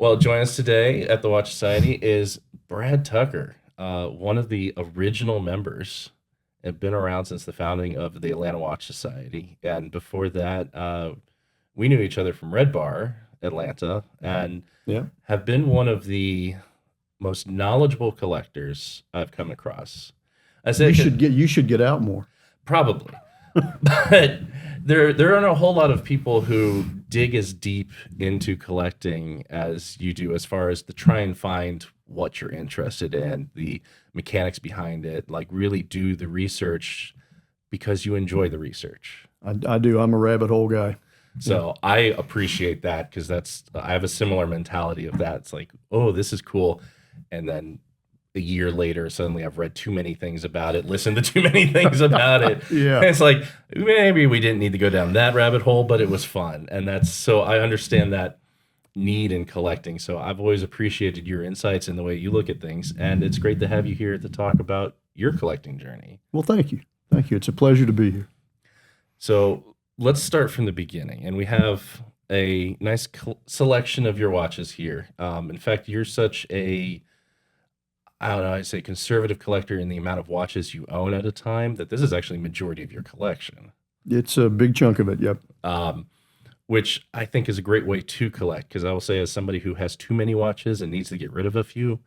Well, joining us today at the Watch Society is Brad Tucker, one of the original members, and been around since the founding of the Atlanta Watch Society. And before that, we knew each other from Red Bar, Atlanta, and Yeah. have been one of the most knowledgeable collectors I've come across. I say You should get out more. probably, but there aren't a whole lot of people who dig as deep into collecting as you do, as far as to try and find what you're interested in, the mechanics behind it, like really do the research because you enjoy the research. I do. I'm a rabbit hole guy. So I appreciate that because I have a similar mentality of that. It's like, oh, this is cool. And then a year later, suddenly I've read too many things about it, listened to too many things about it. Yeah. And it's like, maybe we didn't need to go down that rabbit hole, but it was fun. And so I understand that need in collecting. So I've always appreciated your insights and the way you look at things. And it's great to have you here to talk about your collecting journey. Well, thank you. Thank you. It's a pleasure to be here. So let's start from the beginning. And we have a nice selection of your watches here. In fact, you're such I don't know, I'd say conservative collector in the amount of watches you own at a time that this is actually majority of your collection. It's a big chunk of it. Yep. Which I think is a great way to collect, because I will say, as somebody who has too many watches and needs to get rid of a few,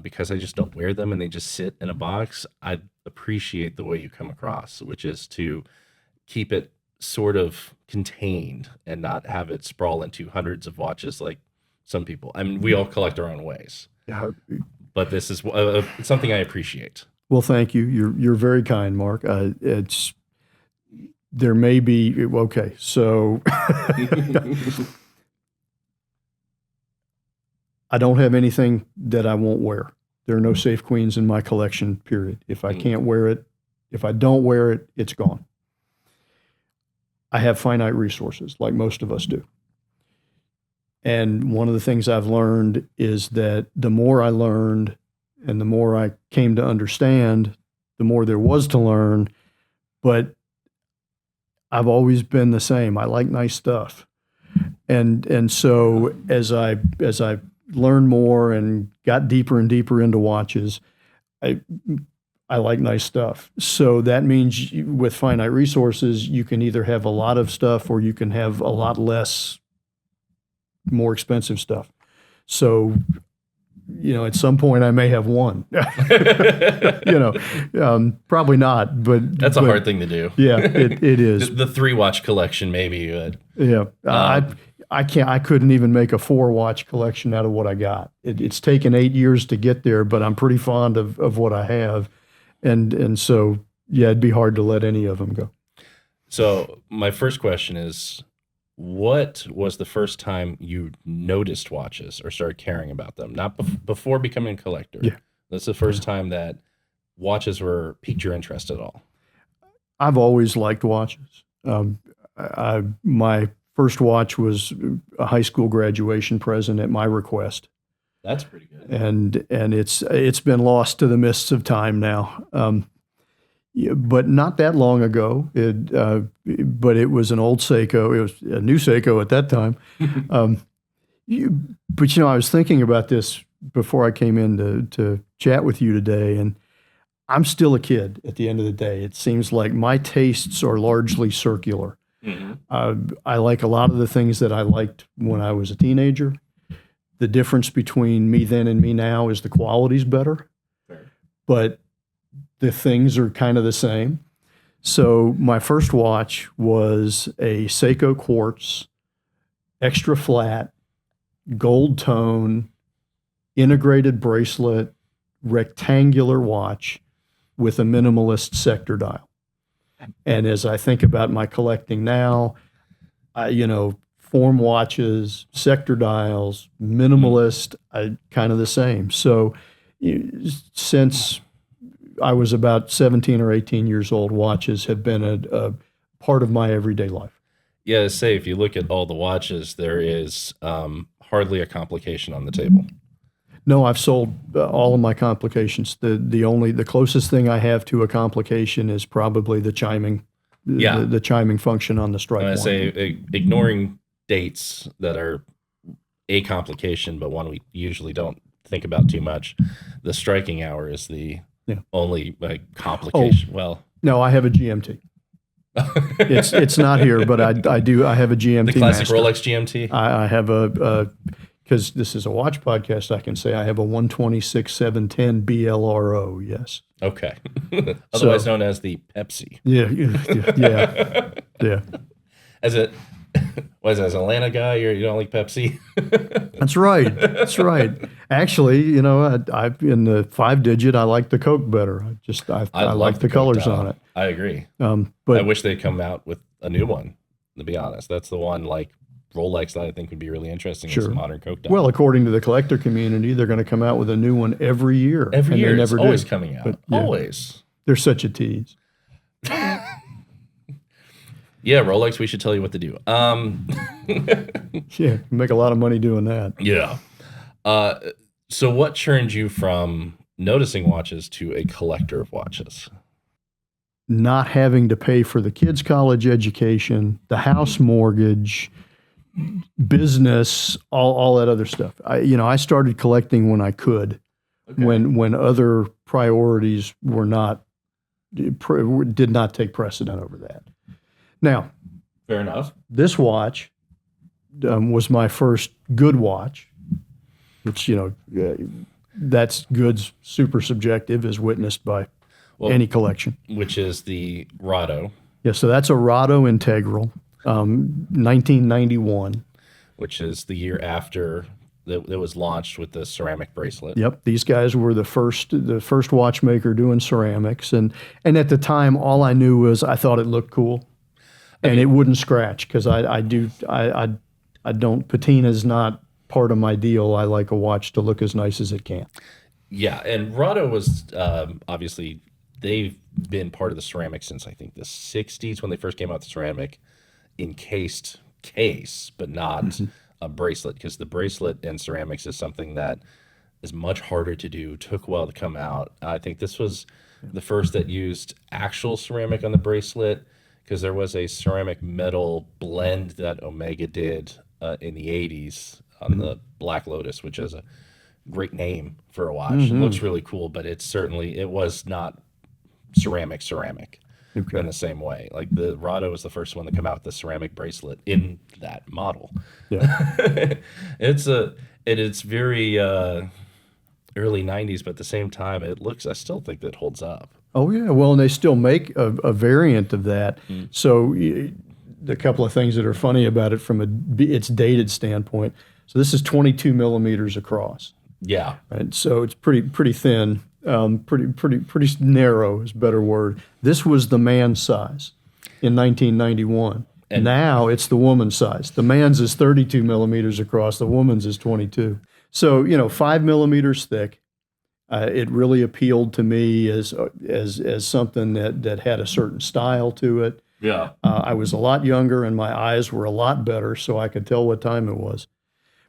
because I just don't wear them and they just sit in a box, I appreciate the way you come across, which is to keep it sort of contained and not have it sprawl into hundreds of watches like some people. I mean, we all collect our own ways. Yeah. But this is something I appreciate. Well, thank you. You're very kind, Mark. There may be okay. So I don't have anything that I won't wear. There are no safe queens in my collection. Period. If I can't wear it, if I don't wear it, it's gone. I have finite resources, like most of us do. And one of the things I've learned is that the more I learned and the more I came to understand, the more there was to learn. But I've always been the same. I like nice stuff. And so as I learned more and got deeper and deeper into watches, I like nice stuff. So that means with finite resources, you can either have a lot of stuff or you can have a lot less more expensive stuff. So, at some point I may have one, probably not, but that's a hard thing to do. Yeah, it is. The 3-watch collection, maybe. Yeah. I couldn't even make a 4-watch collection out of what I got. It's taken 8 years to get there, but I'm pretty fond of what I have. And so, yeah, it'd be hard to let any of them go. So my first question is, what was the first time you noticed watches or started caring about them? Not before becoming a collector. Yeah. That's the first time that watches piqued your interest at all. I've always liked watches. My first watch was a high school graduation present at my request. That's pretty good. And it's been lost to the mists of time now. But not that long ago. But it was an old Seiko. It was a new Seiko at that time. But I was thinking about this before I came in to chat with you today, and I'm still a kid at the end of the day. It seems like my tastes are largely circular. Mm-hmm. I like a lot of the things that I liked when I was a teenager. The difference between me then and me now is the quality's better. Fair. But the things are kind of the same. So my first watch was a Seiko Quartz, extra flat, gold tone, integrated bracelet, rectangular watch with a minimalist sector dial. And as I think about my collecting now, form watches, sector dials, minimalist, kind of the same. So since I was about 17 or 18 years old, watches have been a part of my everyday life. Yeah, to say if you look at all the watches, there is hardly a complication on the table. No, I've sold all of my complications. The closest thing I have to a complication is probably the chiming, the chiming function on the strike. I'm gonna say ignoring dates that are a complication, but one we usually don't think about too much. The striking hour is the only complication. Well, no, I have a GMT. It's not here, but I do. I have a GMT. The classic master. Rolex GMT. I have because this is a watch podcast, I can say I have a 126-710 BLRO. Yes. Okay. Otherwise known as the Pepsi. Yeah. As an Atlanta guy, you don't like Pepsi? That's right. Actually, I've in the 5-digit. I like the Coke better. I like the colors on it. I agree. But I wish they'd come out with a new one. To be honest, that's the one like Rolex that I think would be really interesting. Sure. As a modern Coke dial. Well, according to the collector community, they're going to come out with a new one every year. Every year, it's always coming out. But, always. They're such a tease. Yeah, Rolex, we should tell you what to do. Yeah, make a lot of money doing that. Yeah. So what turned you from noticing watches to a collector of watches? Not having to pay for the kids' college education, the house mortgage, business, all that other stuff. I started collecting when I could, when other priorities did not take precedent over that. Now, fair enough. This watch was my first good watch, which, that's good's super subjective, as witnessed by any collection. Which is the Rado. Yeah, so that's a Rado Integral, 1991. Which is the year after it was launched with the ceramic bracelet. Yep, these guys were the first watchmaker doing ceramics, and at the time, all I knew was I thought it looked cool. And it wouldn't scratch because I don't. Patina's not part of my deal. I like a watch to look as nice as it can. Yeah, and Rado was obviously they've been part of the ceramic since I think the 60s when they first came out with the ceramic encased case, but not a bracelet, because the bracelet and ceramics is something that is much harder to do. Took a while to come out. I think this was the first that used actual ceramic on the bracelet, because there was a ceramic metal blend that Omega did in the 80s on the Black Lotus, which is a great name for a watch. It looks really cool, but it was not ceramic in the same way. Like the Rado was the first one to come out with the ceramic bracelet in that model. Yeah. It's very early 90s, but at the same time, I still think that holds up. Oh, yeah. Well, and they still make a variant of that. So the couple of things that are funny about it from its dated standpoint. So this is 22 millimeters across. Yeah. Right? So it's pretty thin, pretty narrow is a better word. This was the man's size in 1991. And now it's the woman's size. The man's is 32 millimeters across. The woman's is 22. So, 5 millimeters thick. It really appealed to me as something that had a certain style to it. Yeah. I was a lot younger and my eyes were a lot better, so I could tell what time it was.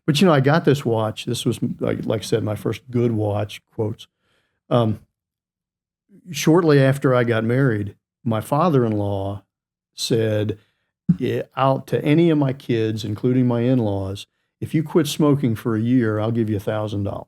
But, I got this watch. This was, like I said, my first good watch, quotes. Shortly after I got married, my father-in-law said, out to any of my kids, including my in-laws, if you quit smoking for a year, I'll give you $1,000.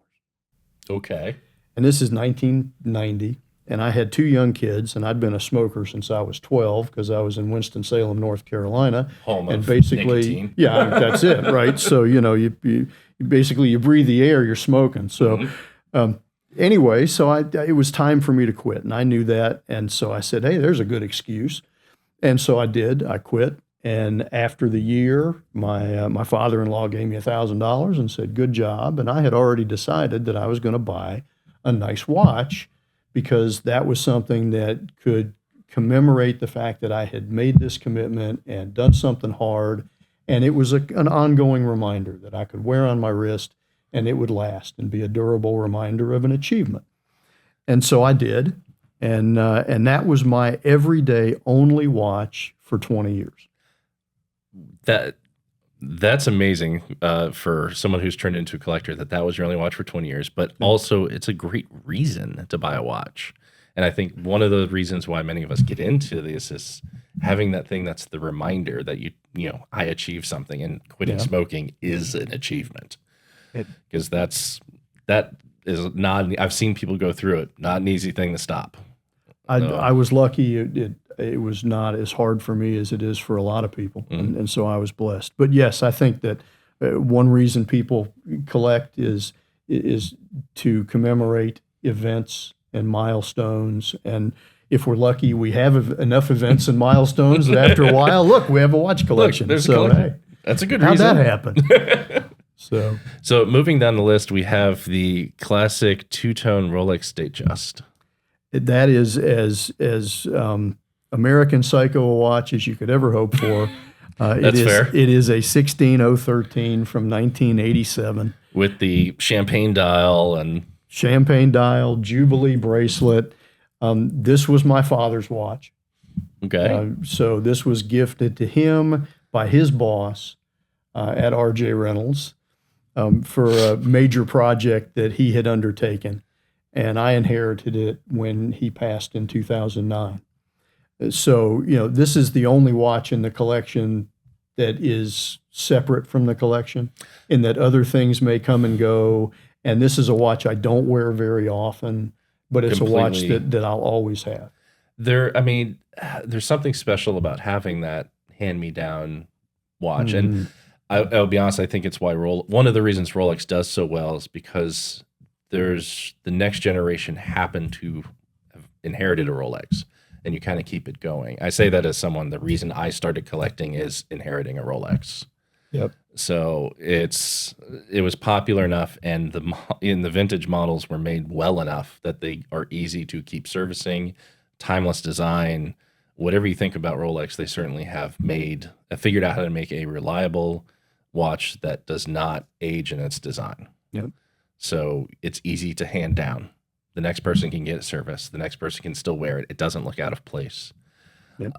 Okay. And this is 1990, and I had 2 young kids, and I'd been a smoker since I was 12 because I was in Winston-Salem, North Carolina. Home and of basically, nicotine. Yeah, that's it, right? So, you basically you breathe the air, you're smoking. So, anyway, so it was time for me to quit, and I knew that, and so I said, hey, there's a good excuse. And so I did. I quit. And after the year, my father-in-law gave me $1,000 and said, good job. And I had already decided that I was going to buy a nice watch because that was something that could commemorate the fact that I had made this commitment and done something hard. And it was an ongoing reminder that I could wear on my wrist and it would last and be a durable reminder of an achievement. And so I did. And that was my everyday only watch for 20 years. That's amazing for someone who's turned into a collector, that was your only watch for 20 years. But also, it's a great reason to buy a watch. And I think one of the reasons why many of us get into this is having that thing that's the reminder that I achieved something, and quitting smoking is an achievement. Because that is not. I've seen people go through it. Not an easy thing to stop. I was lucky. It was not as hard for me as it is for a lot of people, and so I was blessed. But yes, I think that one reason people collect is to commemorate events and milestones. And if we're lucky, we have enough events and milestones that after a while, look, we have a watch collection. There's a collection. Hey, that's a good reason. How'd that happen? So moving down the list, we have the classic two-tone Rolex Datejust. That is as American Psycho a watch as you could ever hope for. That's fair. It is a 16013 from 1987 with the champagne dial, Jubilee bracelet. This was my father's watch. Okay. So this was gifted to him by his boss at RJ Reynolds for a major project that he had undertaken. And I inherited it when he passed in 2009. So, this is the only watch in the collection that is separate from the collection, in that other things may come and go. And this is a watch I don't wear very often, but it's a watch that I'll always have. There's something special about having that hand-me-down watch. And I'll be honest, I think it's why one of the reasons Rolex does so well is because there's the next generation happened to have inherited a Rolex, and you kind of keep it going. I say that as someone, the reason I started collecting is inheriting a Rolex. Yep. So it was popular enough, and the vintage models were made well enough that they are easy to keep servicing, timeless design. Whatever you think about Rolex, they certainly have figured out how to make a reliable watch that does not age in its design. Yep. So it's easy to hand down. The next person can get it serviced. The next person can still wear it. It doesn't look out of place. Yep.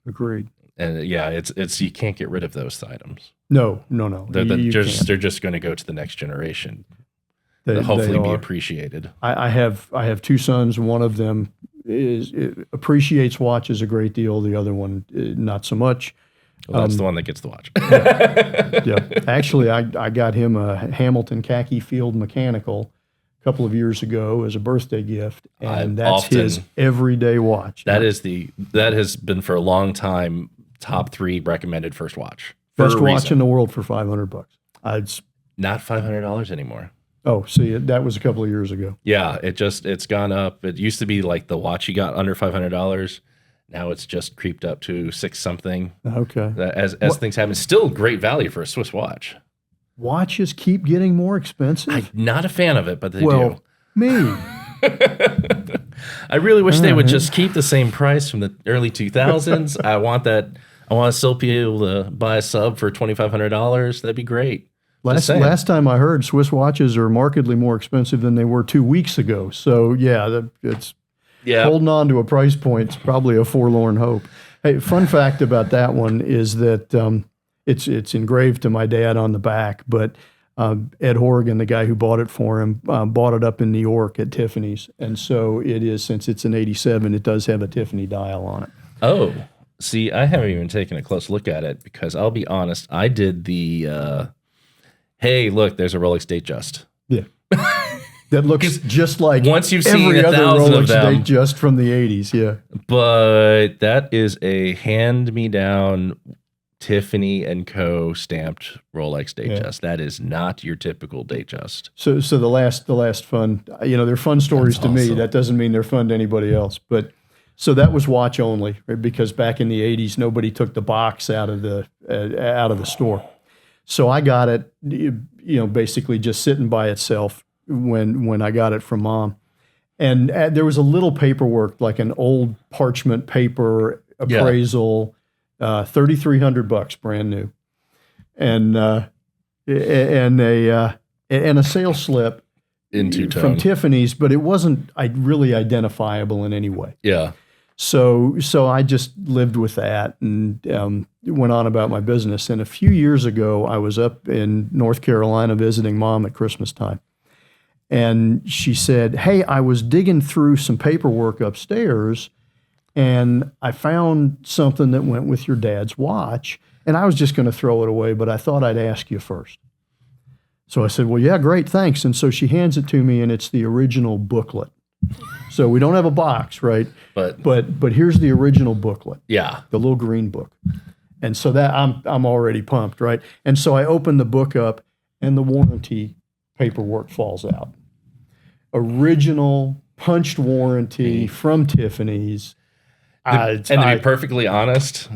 Agreed. And it's you can't get rid of those items. No. They're just going to go to the next generation. They'll hopefully be appreciated. I have two sons. One of them appreciates watches a great deal. The other one, not so much. Well, that's the one that gets the watch. Yeah. Actually, I got him a Hamilton Khaki Field Mechanical a couple of years ago as a birthday gift, and that's his everyday watch. That has been for a long time top 3 recommended first watch. Best watch in the world for $500. It's not $500 anymore. Oh, see, that was a couple of years ago. Yeah, it's gone up. It used to be like the watch you got under $500. Now it's just creeped up to 6 something. Okay. As things happen, still great value for a Swiss watch. Watches keep getting more expensive. I'm not a fan of it, but they do. Me. I really wish they would just keep the same price from the early 2000s. I want to still be able to buy a sub for $2,500. That'd be great. Last time I heard, Swiss watches are markedly more expensive than they were 2 weeks ago. So it's holding on to a price point is probably a forlorn hope. Hey, fun fact about that one is that it's engraved to my dad on the back, but Ed Horgan, the guy who bought it for him, bought it up in New York at Tiffany's. And so it is, since it's an 87, it does have a Tiffany dial on it. Oh, see, I haven't even taken a close look at it because I'll be honest, I did the, hey, look, there's a Rolex Datejust. Yeah. That looks just like once you've every seen other 1,000 Rolex of them, Datejust from the 80s, yeah. But that is a hand-me-down Tiffany & Co. stamped Rolex Datejust. Yeah. That is not your typical Datejust. So the last fun, they're fun stories to me. That doesn't mean they're fun to anybody else. But so that was watch only, right? Because back in the 80s, nobody took the box out of the store. So I got it, basically just sitting by itself when I got it from Mom. And there was a little paperwork, like an old parchment paper appraisal, $3,300 brand new, and a sales slip In from two-tone. Tiffany's, but it wasn't really identifiable in any way. Yeah. So I just lived with that and went on about my business. And a few years ago, I was up in North Carolina visiting Mom at Christmas time. And she said, hey, I was digging through some paperwork upstairs and I found something that went with your dad's watch. And I was just going to throw it away, but I thought I'd ask you first. So I said, well, yeah, great, thanks. And so she hands it to me and it's the original booklet. So we don't have a box, right? But here's the original booklet. Yeah. The little green book. And so that I'm already pumped, right? And so I open the book up and the warranty paperwork falls out. Original punched warranty from Tiffany's. And to be perfectly honest,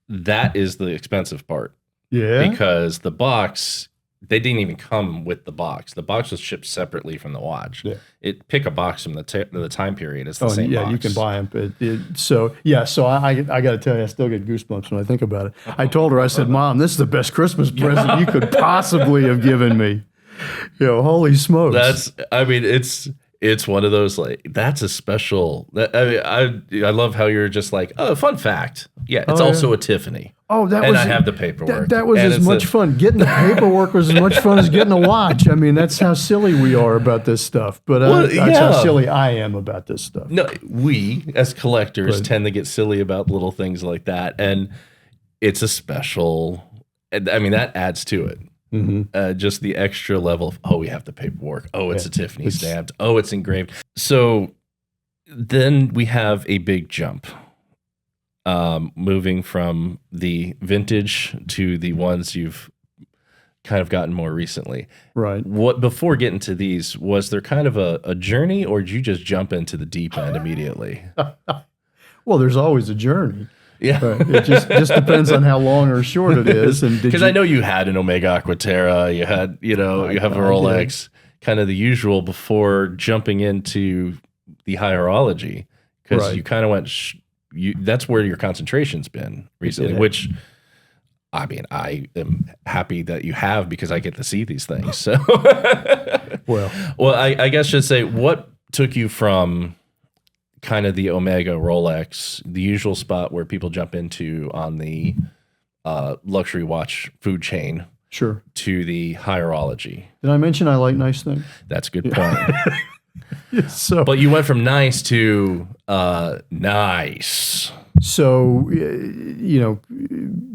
that is the expensive part. Yeah. Because the box, they didn't even come with the box. The box was shipped separately from the watch. Yeah. Pick a box from the time period. It's the same box. You can buy them. So I got to tell you, I still get goosebumps when I think about it. I told her, I said, Mom, this is the best Christmas present you could possibly have given me. Holy smokes. It's one of those, like, that's a special, I love how you're just like, oh, fun fact. Yeah, it's also a Tiffany. Oh, I have the paperwork. That was as much fun. Getting the paperwork was as much fun as getting a watch. I mean, that's how silly we are about this stuff. But that's how silly I am about this stuff. No, we as collectors tend to get silly about little things like that. And it's a special, I mean, that adds to it. Mm-hmm. Just the extra level of, we have the paperwork. It's a Tiffany stamped. It's engraved. So then we have a big jump, moving from the vintage to the ones you've kind of gotten more recently. Right. Before getting to these, was there kind of a journey, or did you just jump into the deep end immediately? Well, there's always a journey. Yeah, it just depends on how long or short it is. And because I know you had an Omega Aquaterra, you had you have a Rolex, kind of the usual before jumping into the hierology, because you kind of went. That's where your concentration's been recently, which I mean, I am happy that you have, because I get to see these things. So, well, I guess should say, what took you from kind of the Omega Rolex, the usual spot where people jump into on the luxury watch food chain, sure, to the hierology? Did I mention I like nice things? That's a good point. But you went from nice to nice. So,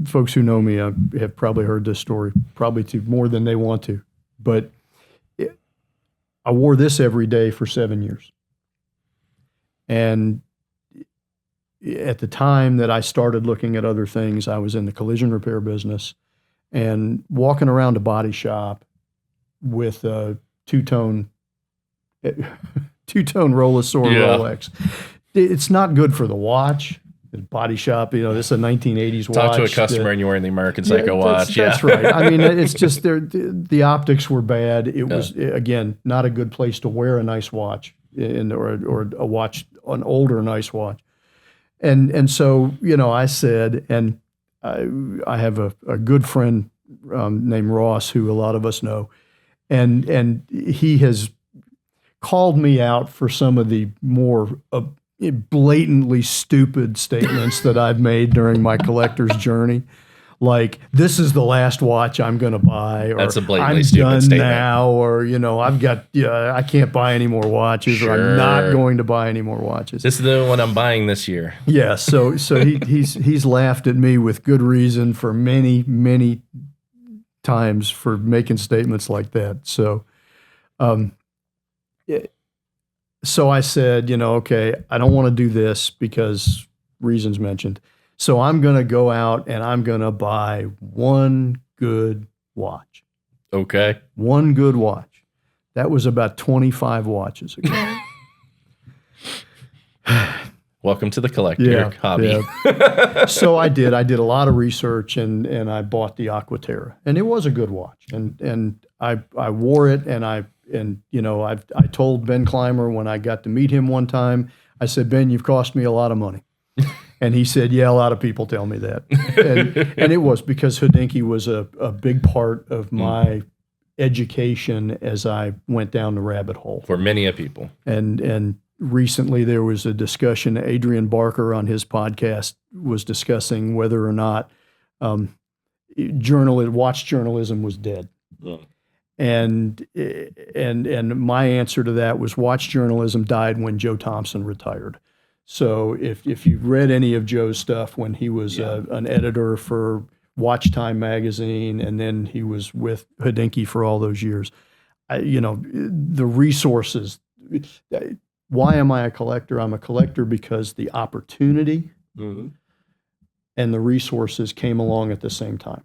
folks who know me have probably heard this story, probably to more than they want to. But I wore this every day for 7 years. And at the time that I started looking at other things, I was in the collision repair business and walking around a body shop with a two-tone Rollesaur Rolex. It's not good for the watch. The body shop, this is a 1980s watch. Talk to a customer and you're wearing the American Psycho watch. That's right. I mean, it's just the optics were bad. It was, again, not a good place to wear a nice watch or a watch, an older nice watch. And so, I said, and I have a good friend named Ross, who a lot of us know, and he has called me out for some of the more blatantly stupid statements that I've made during my collector's journey. Like, this is the last watch I'm going to buy, or that's a blatantly I'm stupid done statement. now, or I've got I can't buy any more watches, Sure. or I'm not going to buy any more watches. This is the one I'm buying this year. Yeah, so he's laughed at me with good reason for many times for making statements like that. So, so I said, okay, I don't want to do this because reasons mentioned. So I'm going to go out and I'm going to buy one good watch. Okay. One good watch. That was about 25 watches ago. Welcome to the collector hobby. Yeah. So I did a lot of research and I bought the Aquaterra, and it was a good watch. And I wore it, and I told Ben Clymer when I got to meet him one time, I said, Ben, you've cost me a lot of money. And he said, yeah, a lot of people tell me that. And it was because Hodinkee was a big part of my education as I went down the rabbit hole. For many a people. And recently there was a discussion, Adrian Barker on his podcast was discussing whether or not watch journalism was dead. Oh. And my answer to that was watch journalism died when Joe Thompson retired. So if you've read any of Joe's stuff when he was an editor for Watch Time magazine, and then he was with Hodinkee for all those years, the resources. Why am I a collector? I'm a collector because the opportunity and the resources came along at the same time.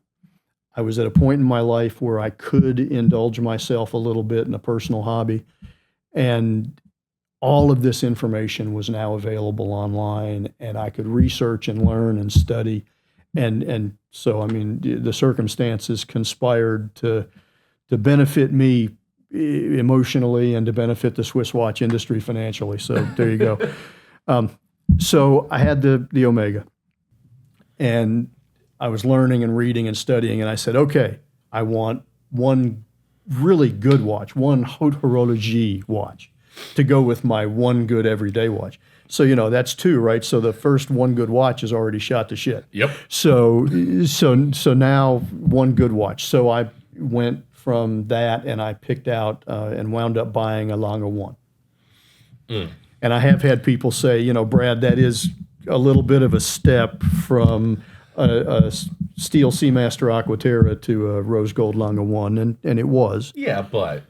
I was at a point in my life where I could indulge myself a little bit in a personal hobby, and all of this information was now available online, and I could research and learn and study. And so, I mean, the circumstances conspired to benefit me emotionally and to benefit the Swiss watch industry financially. So there you go. So I had the Omega, and I was learning and reading and studying, and I said, okay, I want one really good watch, one haute horologie watch to go with my one good everyday watch. So, that's two, right? So the first one good watch is already shot to shit. Yep. So now one good watch. So I went from that, and I picked out and wound up buying a Lange 1. And I have had people say, Brad, that is a little bit of a step from a steel Seamaster Aquaterra to a rose gold Lange 1, and it was. Yeah, but,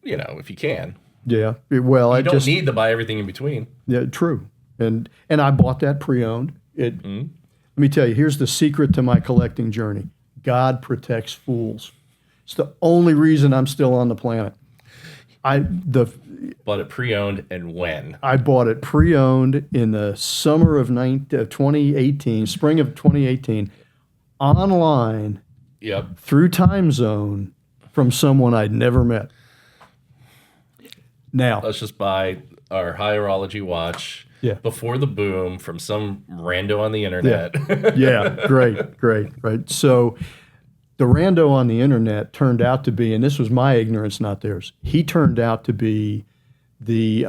if you can. Yeah. Well, you don't need to buy everything in between. Yeah, true. And I bought that pre-owned. Let me tell you, here's the secret to my collecting journey. God protects fools. It's the only reason I'm still on the planet. Bought it pre-owned, and when? I bought it pre-owned in the summer of 2018, spring of 2018, online. Yep. Through Time Zone from someone I'd never met. Now, let's just buy our high horology watch before the boom from some rando on the internet. Yeah, great, right? So the rando on the internet turned out to be, and this was my ignorance, not theirs, he turned out to be the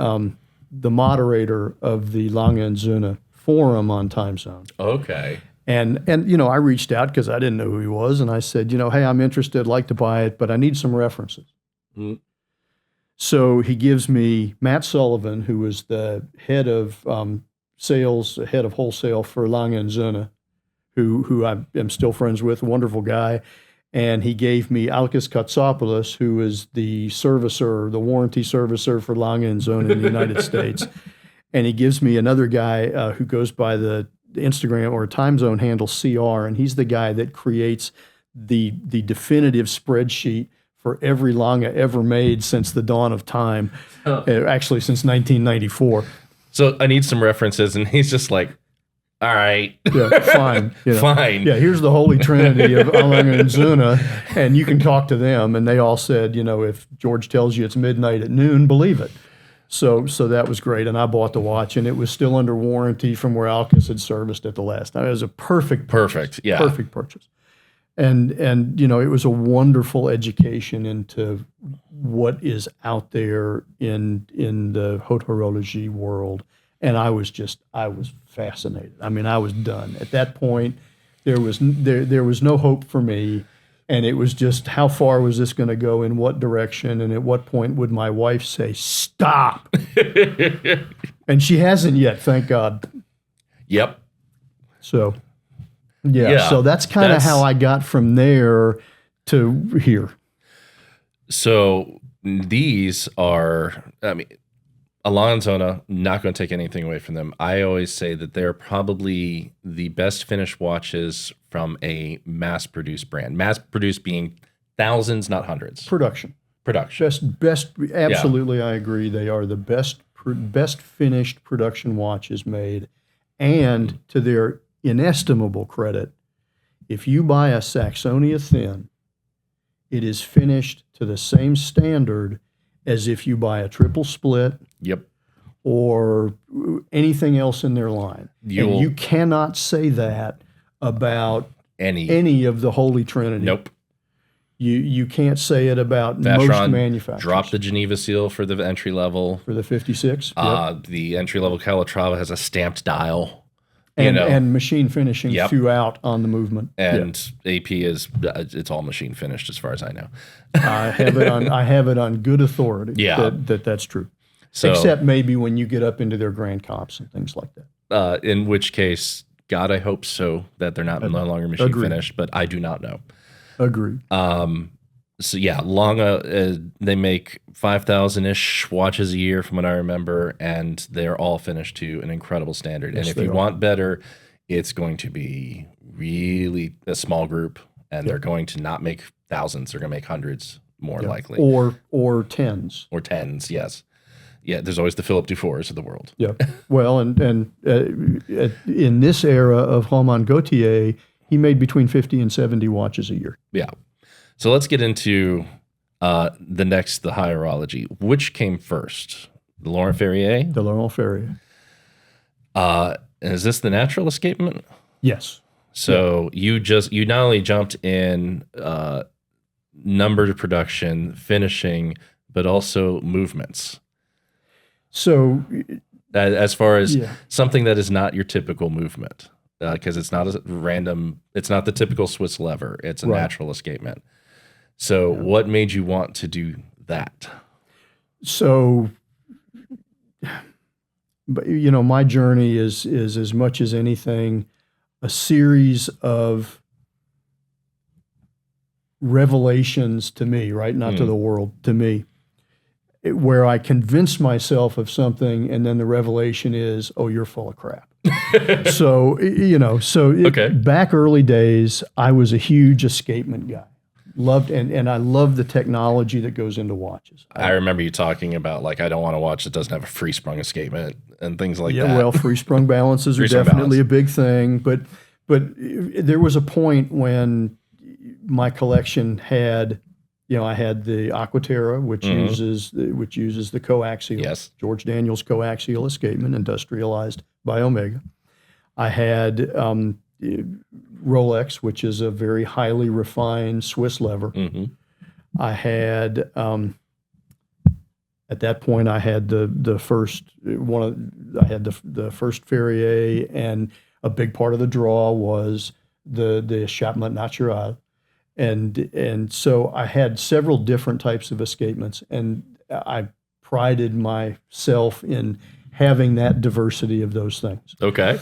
moderator of the Lange Söhne forum on Time Zone. Okay. And I reached out because I didn't know who he was, and I said, hey, I'm interested, I'd like to buy it, but I need some references. So he gives me Matt Sullivan, who was the head of sales, head of wholesale for Lange Söhne, who I am still friends with, a wonderful guy. And he gave me Alkis Katsopoulos, who is the servicer, the warranty servicer for Lange Söhne in the United States. And he gives me another guy who goes by the Instagram or Time Zone handle CR, and he's the guy that creates the definitive spreadsheet for every Lange ever made since the dawn of time, actually since 1994. So I need some references, and he's just like, all right. Yeah, fine. Fine. Yeah, here's the holy trinity of Lange and Söhne, and you can talk to them. And they all said, if George tells you it's midnight at noon, believe it. So that was great, and I bought the watch, and it was still under warranty from where Alkis had serviced it the last time. It was a perfect purchase. Perfect purchase. And it was a wonderful education into what is out there in the haute horologie world. And I was fascinated. I mean, I was done. At that point, there was no hope for me. And it was just, how far was this going to go, in what direction, and at what point would my wife say, stop? And she hasn't yet, thank God. Yep. So... Yeah, so that's kind of how I got from there to here. So these are, Lange Söhne, not going to take anything away from them. I always say that they're probably the best finished watches from a mass-produced brand. Mass-produced being thousands, not hundreds. Production. Best. Absolutely, I agree. They are the best finished production watches made, and to their inestimable credit, if you buy a Saxonia thin, it is finished to the same standard as if you buy a triple split Yep. or anything else in their line. You'll- And you cannot say that about Any. any of the Holy Trinity. Nope. You can't say it about most Vacheron manufacturers. dropped the Geneva seal for the entry level. For the 56. The entry level Calatrava has a stamped dial. You And, know, and machine finishing Yep. throughout on the movement. and AP is it's all machine finished as far as I know. I have it on good authority Yeah. that's true. So, Except maybe when you get up into their Grand Comps and things like that. in which case, God, I hope so that they're not no longer machine Agreed. finished, but I do not know. Agreed. So yeah, Lange, they make 5,000-ish watches a year from what I remember, and they're all finished to an incredible standard. Yes, and if they you are. want better, it's going to be really a small group, and they're going to not make thousands; they're going to make hundreds more likely, Or tens. or tens. Yes, yeah. There's always the Philip Dufours of the world. Yep. Well, and in this era of Romain Gauthier, he made between 50 and 70 watches a year. Yeah. So let's get into the hierology. Which came first, the Laurent Ferrier? The Laurent Ferrier. Is this the natural escapement? Yes. So you not only jumped in number to production, finishing, but also movements. So As far as Yeah. something that is not your typical movement, because it's not a random, it's not the typical Swiss lever. It's a Right. natural escapement. So what made you want to do that? So, but my journey is as much as anything a series of revelations to me, right? Not to the world, to me, where I convince myself of something, and then the revelation is, oh, you're full of crap. So Okay. back early days, I was a huge escapement guy. Loved and I love the technology that goes into watches. I remember you talking about, like, I don't want a watch that doesn't have a free sprung escapement and things like Yeah, that. well, free sprung balances are Free sprung definitely balance. a big thing, but there was a point when my collection had, I had the Aquaterra, which uses the coaxial, Yes. George Daniels coaxial escapement, industrialized by Omega. I had Rolex, which is a very highly refined Swiss lever. Mm-hmm. I had at that point I had the first the first Ferrier, and a big part of the draw was the Chopard Natural, and so I had several different types of escapements, and I prided myself in having that diversity of those things. Okay.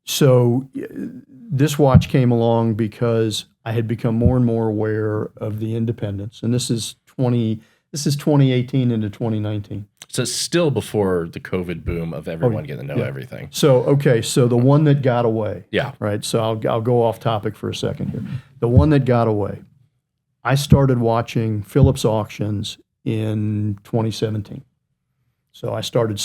So this watch came along because I had become more and more aware of the independence, and this is 2018 into 2019. So it's still before the COVID boom of everyone getting to know everything. So so the one that got away, Yeah. right? So I'll go off topic for a second here. The one that got away, I started watching Phillips auctions in 2017. So I started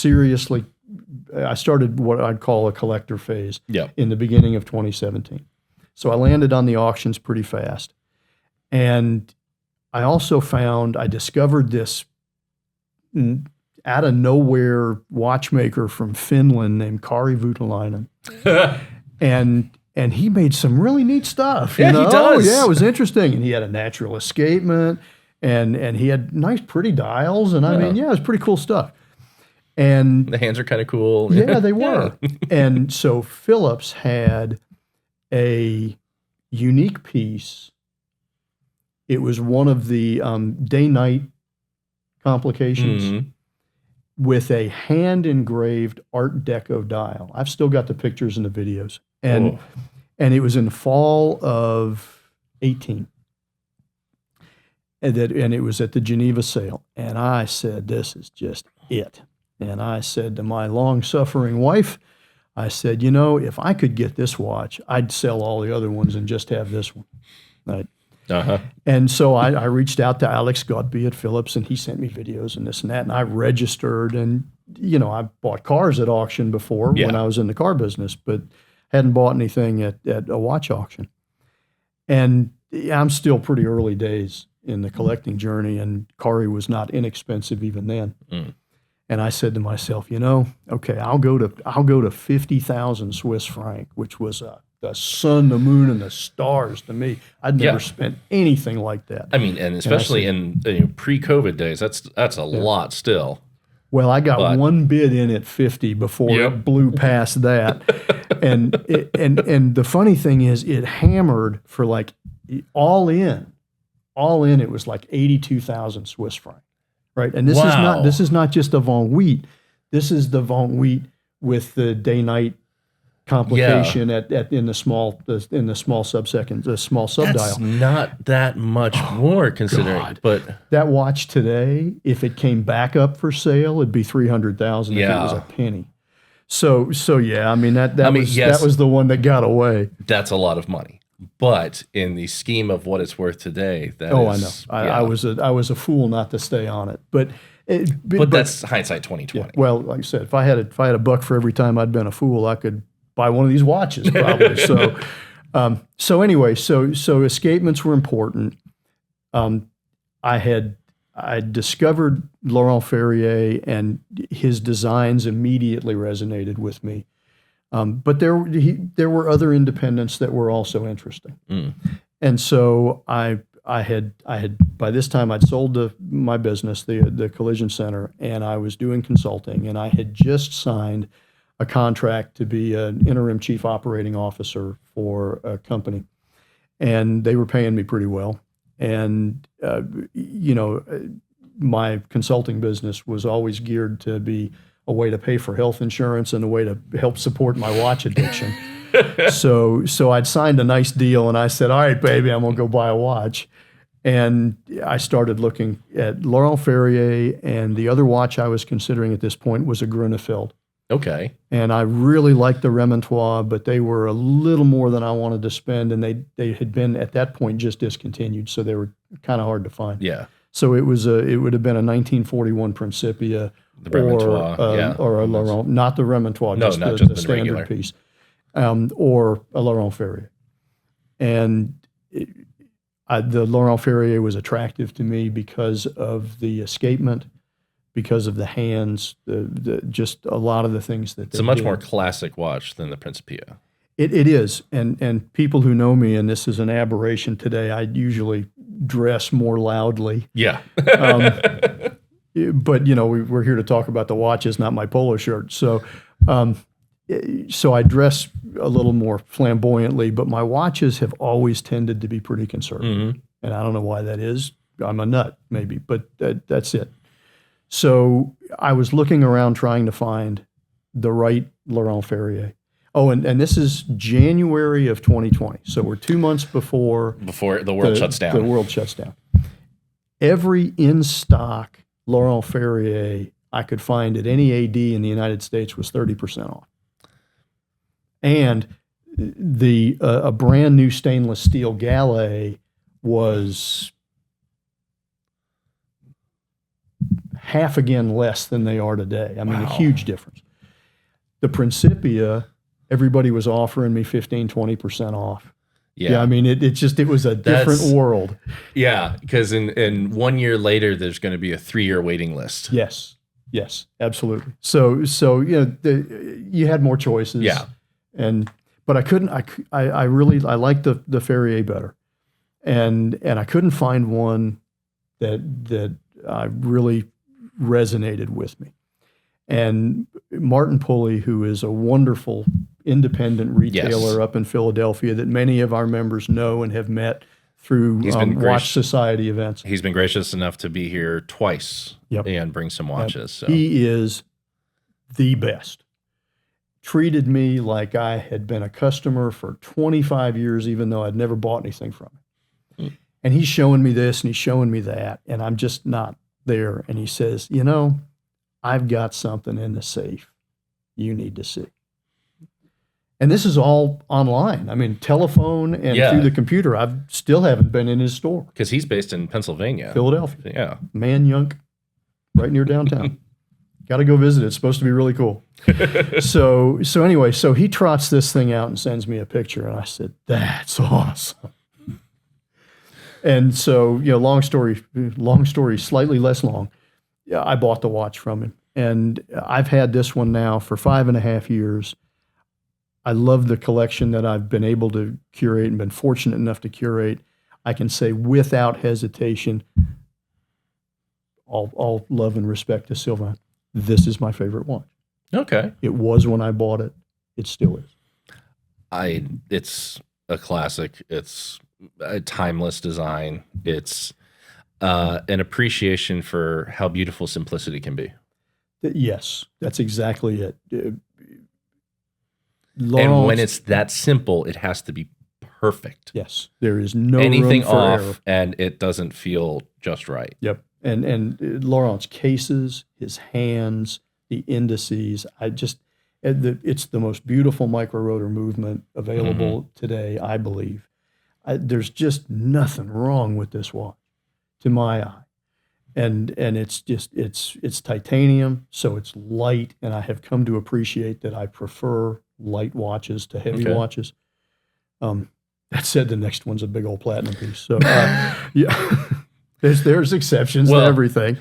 what I'd call a collector phase Yeah. in the beginning of 2017. So I landed on the auctions pretty fast. And I also I discovered this out of nowhere watchmaker from Finland named Kari Voutilainen. And he made some really neat stuff. Yeah, he does. Yeah, it was interesting. And he had a natural escapement, and he had nice, pretty dials. And I mean, it was pretty cool stuff. And The hands are kind of cool. yeah, they were. And so Phillips had a unique piece. It was one of the day-night complications Mhm. with a hand-engraved Art Deco dial. I've still got the pictures and the videos. And it was in the fall of 18. And it was at the Geneva sale. And I said, this is just it. And I said to my long-suffering wife, I said, if I could get this watch, I'd sell all the other ones and just have this one. Right? Uh-huh. And so I reached out to Alex Godby at Phillips, and he sent me videos and this and that, and I registered. And, I bought cars at auction before when I was in the car business, but hadn't bought anything at a watch auction. And I'm still pretty early days in the collecting journey, and Kari was not inexpensive even then. Mm. And I said to myself, okay, I'll go to 50,000 Swiss franc, which was the sun, the moon, and the stars to me. I'd never spent anything like that. I mean, and especially in pre-COVID days, that's a lot still. Well, I got one bid in at 50 before it blew past that. and the funny thing is, it hammered for like all in, it was like 82,000 Swiss franc. Right. And this is not just the Von Wheat. This is the Von Wheat with the day-night complication in the small subsecond, the small subdial. That's not that much more considering. God. But that watch today, if it came back up for sale, it'd be 300,000 if it was a penny. So yeah, I mean that was the one that got away. That's a lot of money. But in the scheme of what it's worth today, I know. I was a fool not to stay on it. But that's hindsight 2020. Yeah, well, like I said, if I had a buck for every time I'd been a fool, I could buy one of these watches probably. So anyway, so escapements were important. I discovered Laurent Ferrier, and his designs immediately resonated with me. But there were other independents that were also interesting. Mm. And so I had by this time I'd sold my business, the collision center, and I was doing consulting, and I had just signed a contract to be an interim chief operating officer for a company, and they were paying me pretty well. And my consulting business was always geared to be a way to pay for health insurance and a way to help support my watch addiction. So I'd signed a nice deal, and I said, all right, baby, I'm going to go buy a watch. And I started looking at Laurent Ferrier, and the other watch I was considering at this point was a Grunefeld. Okay. And I really liked the Remontois, but they were a little more than I wanted to spend, and they had been at that point just discontinued, so they were kind of hard to find. Yeah. So it would have been a 1941 Principia, the Remontois, or a Laurent, not the Remontois, no, just not the the standard regular piece, or a Laurent Ferrier. And the Laurent Ferrier was attractive to me because of the escapement, because of the hands, just a lot of the things that it's a much more classic watch than the Principia. It is, and people who know me, and this is an aberration today, I usually dress more loudly. Yeah. But we're here to talk about the watches, not my polo shirt. So I dress a little more flamboyantly, but my watches have always tended to be pretty conservative, and I don't know why that is. I'm a nut, maybe, but that's it. So I was looking around trying to find the right Laurent Ferrier. Oh, and this is January of 2020. So we're 2 months before the world shuts down. The world shuts down. Every in-stock Laurent Ferrier I could find at any AD in the United States was 30% off. And a brand new stainless steel Gallet was half again less than they are today. I mean, a huge difference. The Principia, everybody was offering me 15-20% off. Yeah, I mean, it was a different world. Yeah, because in 1 year later, there's going to be a 3-year waiting list. Yes, absolutely. So you had more choices. Yeah, but I couldn't. I liked the Ferrier better, and I couldn't find one that I really resonated with me. And Martin Pulley, who is a wonderful independent retailer up in Philadelphia that many of our members know and have met through Watch Society events. He's been gracious enough to be here twice and bring some watches. So. He is the best. Treated me like I had been a customer for 25 years, even though I'd never bought anything from him. And he's showing me this and he's showing me that, and I'm just not there. And he says, I've got something in the safe you need to see. And this is all online. I mean, telephone and through the computer. I still haven't been in his store. Because he's based in Pennsylvania. Philadelphia. Yeah. Manayunk, right near downtown. Got to go visit it. It's supposed to be really cool. So anyway, so he trots this thing out and sends me a picture. And I said, that's awesome. And so, long story, slightly less long. Yeah, I bought the watch from him, and I've had this one now for 5.5 years. I love the collection that I've been able to curate and been fortunate enough to curate. I can say without hesitation, all love and respect to Sylvain, this is my favorite watch. Okay. It was when I bought it. It still is. It's a classic. It's a timeless design. It's an appreciation for how beautiful simplicity can be. Yes, that's exactly it. And when it's that simple, it has to be perfect. Yes, there is no anything room for off, error. And it doesn't feel just right. Yep. And Laurent's cases, his hands, the indices, it's the most beautiful micro rotor movement available today, I believe. There's just nothing wrong with this watch, to my eye. And it's titanium, so it's light, and I have come to appreciate that I prefer light watches to heavy watches. That said, the next one's a big old platinum piece. So yeah, there's exceptions to everything,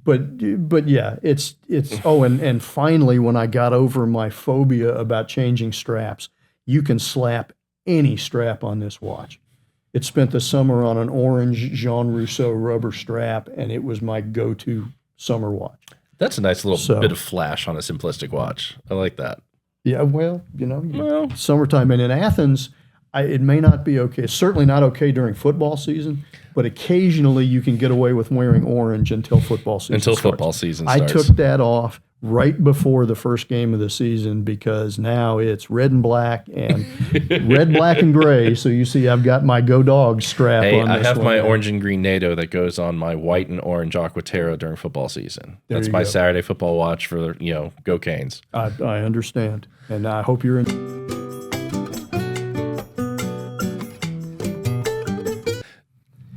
but yeah, it's and finally, when I got over my phobia about changing straps, you can slap any strap on this watch. It spent the summer on an orange Jean Rousseau rubber strap, and it was my go-to summer watch. That's a nice little bit of flash on a simplistic watch. I like that. Yeah, summertime. And in Athens, it may not be okay. It's certainly not okay during football season, but occasionally you can get away with wearing orange until football season starts. Football season starts. I took that off right before the first game of the season because now it's red and black and red, black, and gray. So you see I've got my Go Dogs strap on this I have my now. orange and green NATO that goes on my white and orange Aquaterra during football season. That's my Saturday football watch for, Go Canes. I understand. And I hope you're in.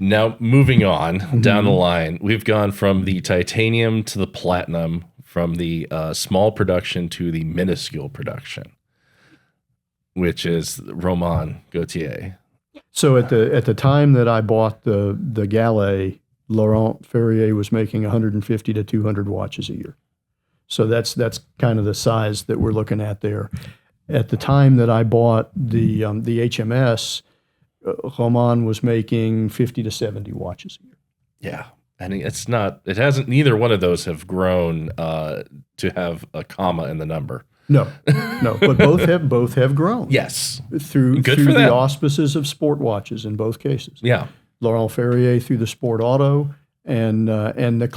Now, moving on down the line, we've gone from the titanium to the platinum, from the small production to the minuscule production, which is Romain Gauthier. So at the time that I bought the Gallet, Laurent Ferrier was making 150 to 200 watches a year. So that's kind of the size that we're looking at there. At the time that I bought the HMS, Romain was making 50 to 70 watches a year. Yeah. And neither one of those have grown to have a comma in the number. No, but both have grown. Yes. Through the auspices of sport watches in both cases. Yeah. Laurent Ferrier through the Sport Auto and the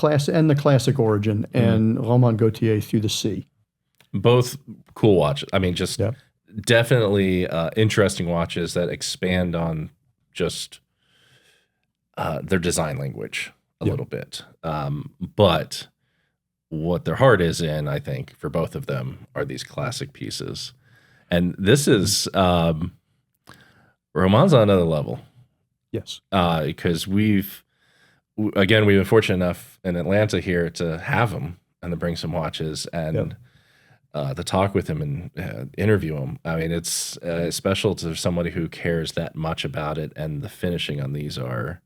classic origin, and Romain Gauthier through the C. Both cool watches. I mean, definitely interesting watches that expand on just their design language a little bit. But what their heart is in, I think, for both of them are these classic pieces. And this is Romain's on another level. Yes. Because we've been fortunate enough in Atlanta here to have him and to bring some watches and to talk with him and interview him. I mean, it's special to somebody who cares that much about it, and the finishing on these are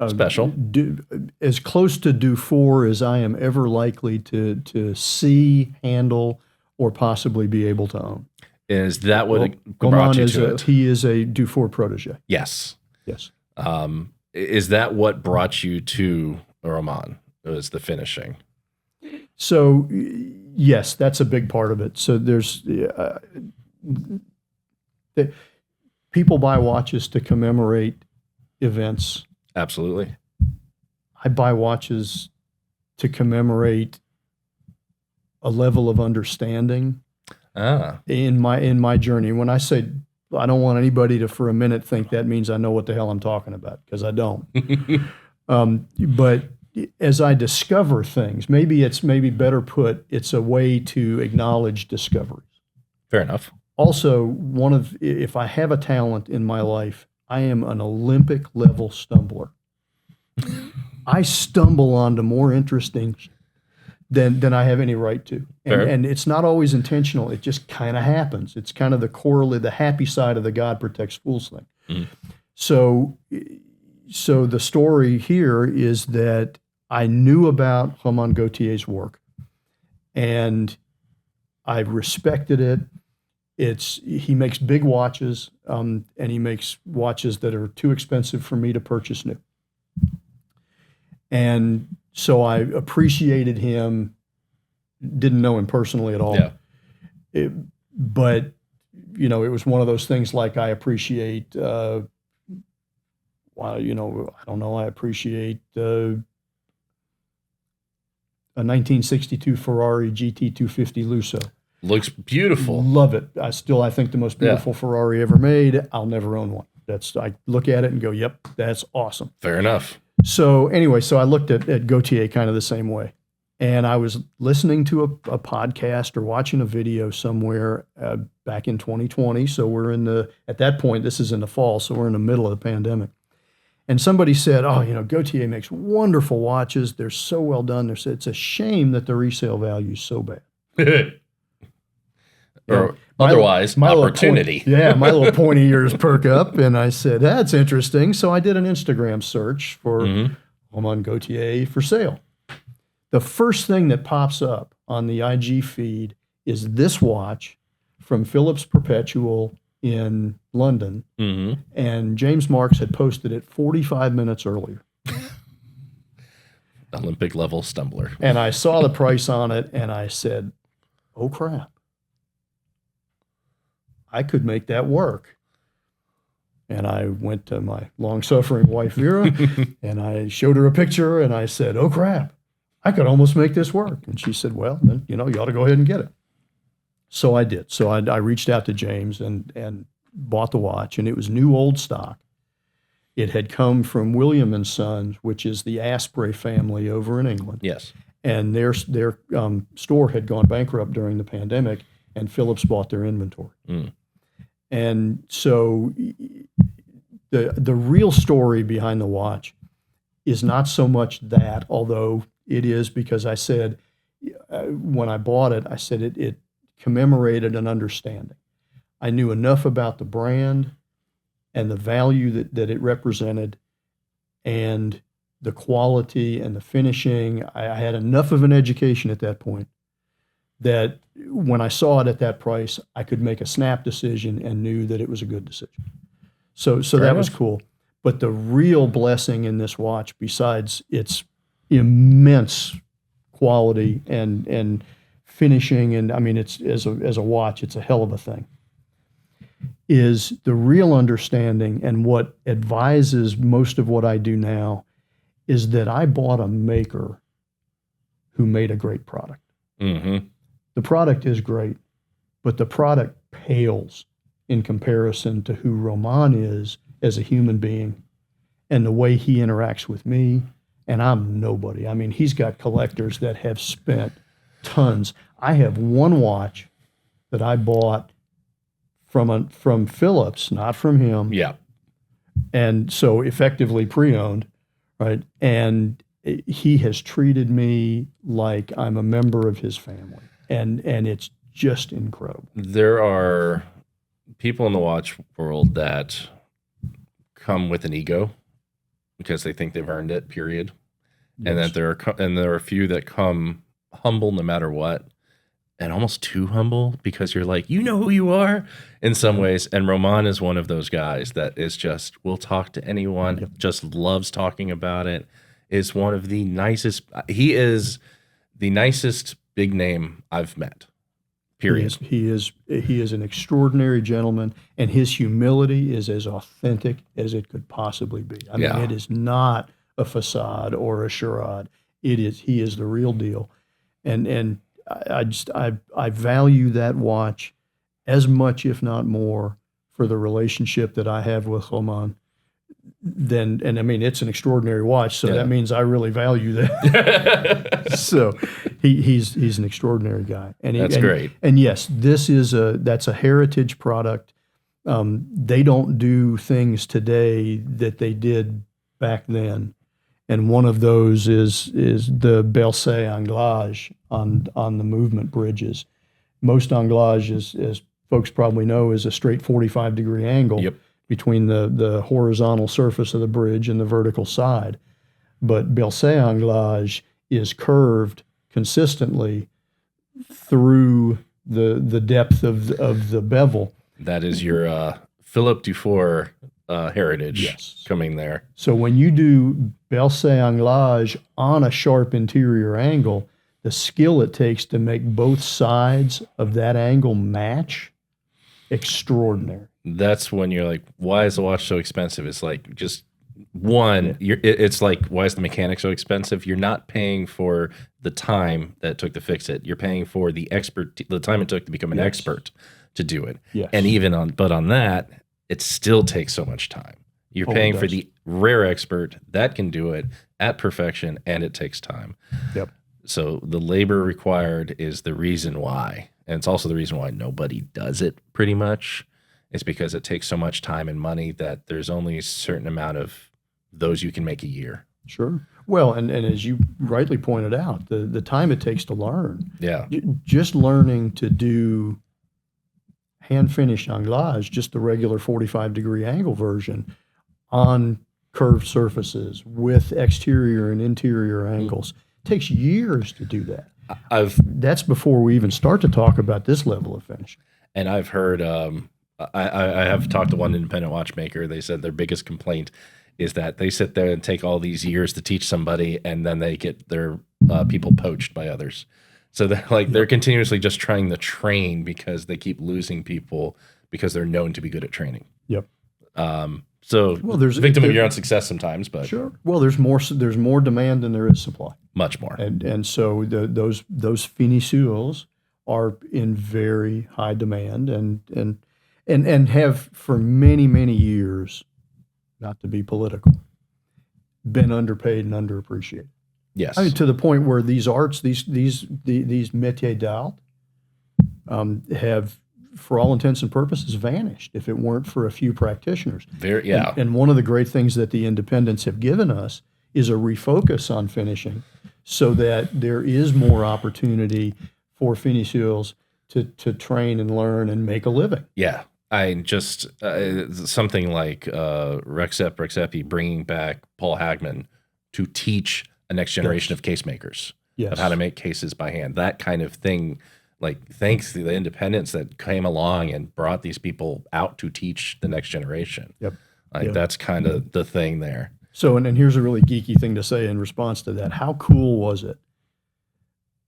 special. As close to Dufour as I am ever likely to see, handle, or possibly be able to own. Is that what brought you to it? He is a Dufour protege. Yes. Yes. Is that what brought you to Romain? Was the finishing? So, yes, that's a big part of it. So there's people buy watches to commemorate events. Absolutely. I buy watches to commemorate a level of understanding in my journey. When I say I don't want anybody to for a minute think that means I know what the hell I'm talking about, because I don't. But as I discover things, maybe better put, it's a way to acknowledge discoveries. Fair enough. Also, if I have a talent in my life, I am an Olympic level stumbler. I stumble onto more interesting than I have any right to. And it's not always intentional. It just kind of happens. It's kind of the happy side of the God protects fools thing. So so the story here is that I knew about Romain Gauthier's work, and I respected it. He makes big watches, and he makes watches that are too expensive for me to purchase new. And so I appreciated him. Didn't know him personally at all. Yeah. But, it was one of those things like I appreciate, I don't know, I appreciate a 1962 Ferrari GT250 Lusso. Looks beautiful. Love it. I think the most beautiful Ferrari ever made. I'll never own one. I look at it and go, yep, that's awesome. Fair enough. So anyway, I looked at Gauthier kind of the same way. And I was listening to a podcast or watching a video somewhere back in 2020. So at that point, this is in the fall, so we're in the middle of the pandemic. And somebody said, Gauthier makes wonderful watches. They're so well done. It's a shame that the resale value is so bad. Or otherwise, my opportunity. My little pointy ears perk up, and I said, that's interesting. So I did an Instagram search for Romain Gauthier for sale. The first thing that pops up on the IG feed is this watch from Phillips Perpetual in London, and James Marks had posted it 45 minutes earlier. Olympic level stumbler. And I saw the price on it, and I said, oh, crap. I could make that work. And I went to my long-suffering wife, Vera, and I showed her a picture, and I said, oh, crap, I could almost make this work. And she said, well, then, you ought to go ahead and get it. So I did. So I reached out to James and bought the watch, and it was new old stock. It had come from William & Sons, which is the Asprey family over in England. Yes. And their store had gone bankrupt during the pandemic, and Phillips bought their inventory. And so the real story behind the watch is not so much that, although it is, because I said, when I bought it, I said it commemorated an understanding. I knew enough about the brand and the value that it represented and the quality and the finishing. I had enough of an education at that point that when I saw it at that price, I could make a snap decision and knew that it was a good decision. So that was cool. But the real blessing in this watch, besides its immense quality and finishing, and I mean, it's as a watch, it's a hell of a thing, is the real understanding, and what advises most of what I do now is that I bought a maker who made a great product. The product is great, but the product pales in comparison to who Romain is as a human being and the way he interacts with me. And I'm nobody. I mean, he's got collectors that have spent tons. I have one watch that I bought from Phillips, not from him. Yeah. And so effectively pre-owned, right? And he has treated me like I'm a member of his family. And it's just incredible. There are people in the watch world that come with an ego because they think they've earned it, period. Yes. And that there are a few that come humble no matter what, and almost too humble because you're like, you know who you are in some ways. And Romain is one of those guys that is just, will talk to anyone, just loves talking about it, is one of the nicest. He is the nicest big name I've met, period. He is an extraordinary gentleman, and his humility is as authentic as it could possibly be. I mean, it is not a facade or a charade. He is the real deal. And I value that watch as much, if not more, for the relationship that I have with Romain. And I mean, it's an extraordinary watch, so that means I really value that. So he's an extraordinary guy. And that's great. And yes, that's a heritage product. They don't do things today that they did back then. And one of those is the bercé anglage on the movement bridges. Most anglage, as folks probably know, is a straight 45-degree angle. Yep. between the horizontal surface of the bridge and the vertical side. But bercé anglage is curved consistently through the depth of the bevel. That is your Philippe Dufour heritage Yes. coming there. So when you do bercé anglage on a sharp interior angle, the skill it takes to make both sides of that angle match, extraordinary. That's when you're like, why is the watch so expensive? It's like, just one, it's like, why is the mechanic so expensive? You're not paying for the time that it took to fix it. You're paying for the time it took to become an expert to do it. Yes. And even on that, it still takes so much time. You're paying for the rare expert that can do it at perfection, and it takes time. Yep. So the labor required is the reason why. And it's also the reason why nobody does it, pretty much. It's because it takes so much time and money that there's only a certain amount of those you can make a year. Sure. Well, and as you rightly pointed out, the time it takes to learn. Yeah. Just learning to do hand-finished anglage, just the regular 45-degree angle version, on curved surfaces with exterior and interior angles. It takes years to do that. That's before we even start to talk about this level of finish. And I've heard, I have talked to one independent watchmaker. They said their biggest complaint is that they sit there and take all these years to teach somebody, and then they get their people poached by others. So they're continuously just trying to train because they keep losing people because they're known to be good at training. Yep. So there's victim of your own success sometimes, but sure. Well, there's more demand than there is supply. Much more. And so those finisseurs are in very high demand and have for many years, not to be political, been underpaid and underappreciated. Yes. I mean, to the point where these arts, these métiers d'art, have, for all intents and purposes, vanished if it weren't for a few practitioners. And one of the great things that the independents have given us is a refocus on finishing, so that there is more opportunity for finisseurs to train and learn and make a living. Yeah. I just something like Rexepi bringing back Paul Hagman to teach a next generation of case makers of how to make cases by hand. That kind of thing, like, thanks to the independents that came along and brought these people out to teach the next generation. Yep. That's kind of the thing there. So, and here's a really geeky thing to say in response to that. How cool was it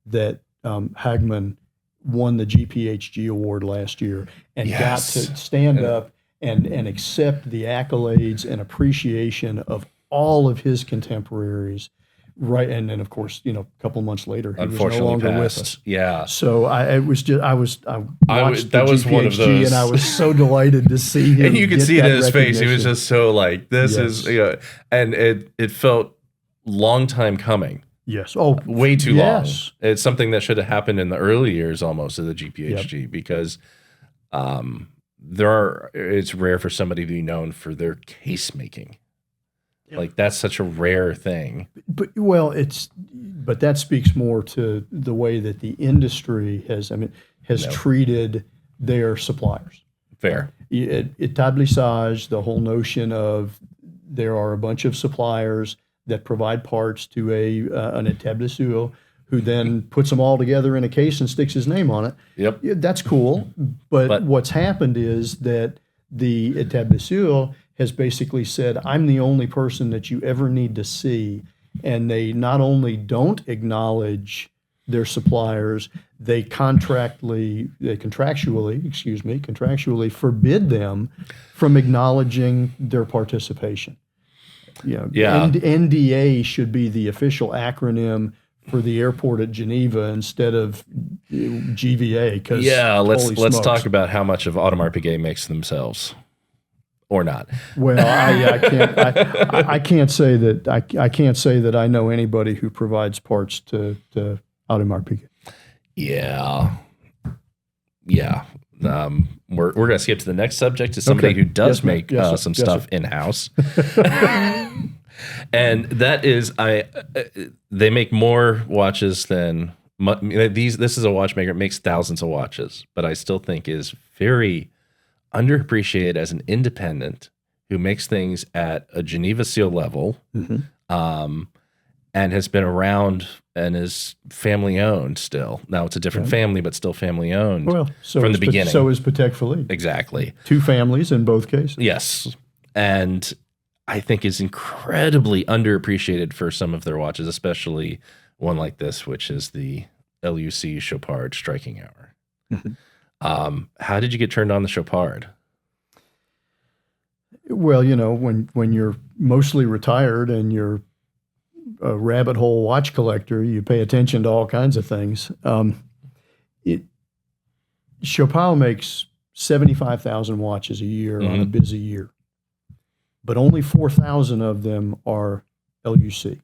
that Hagman won the GPHG award last year and got to stand up and accept the accolades and appreciation of all of his contemporaries, right? And then, of course, a couple of months later, he was no longer with us. Yeah. So I watched the one of those, and I was so delighted to see him. And you could see it in his face. He was just so like, this is, and it felt long time coming. Yes. Oh, way too long. It's something that should have happened in the early years almost of the GPHG, because it's rare for somebody to be known for their case making. Like, that's such a rare thing. But that speaks more to the way that the industry has treated their suppliers. Fair. Établissage, the whole notion of there are a bunch of suppliers that provide parts to an établisseur who then puts them all together in a case and sticks his name on it. Yep. That's cool. But what's happened is that the établisseur has basically said, I'm the only person that you ever need to see. And they not only don't acknowledge their suppliers, they contractually forbid them from acknowledging their participation. NDA should be the official acronym for the airport at Geneva instead of GVA. Let's talk about how much of Audemars Piguet makes themselves, or not. Well, I can't say that I can't say that I know anybody who provides parts to Audemars Piguet. Yeah. We're going to skip to the next subject, to somebody who does make some stuff in-house. And that is, they make more watches than this is a watchmaker. It makes thousands of watches, but I still think is very underappreciated as an independent who makes things at a Geneva Seal level, and has been around and is family owned still. Now it's a different family, but still family owned. Well, so from is the beginning. So is Patek Philippe. Exactly. 2 families in both cases. Yes. And I think is incredibly underappreciated for some of their watches, especially one like this, which is the LUC Chopard Striking Hour. How did you get turned on the Chopard? Well, when you're mostly retired and you're a rabbit hole watch collector, you pay attention to all kinds of things. Chopard makes 75,000 watches a year on a busy year, but only 4,000 of them are LUC.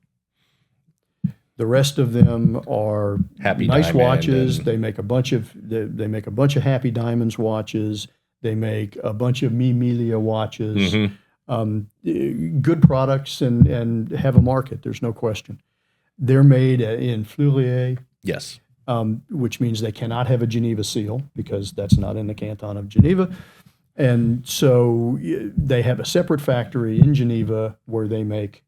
The rest of them are Happy nice Diamond watches. and- They make a bunch of Happy Diamonds watches. They make a bunch of Mimilia watches. Good products and have a market. There's no question. They're made in Fleurier, Yes. which means they cannot have a Geneva seal because that's not in the Canton of Geneva. And so they have a separate factory in Geneva where they make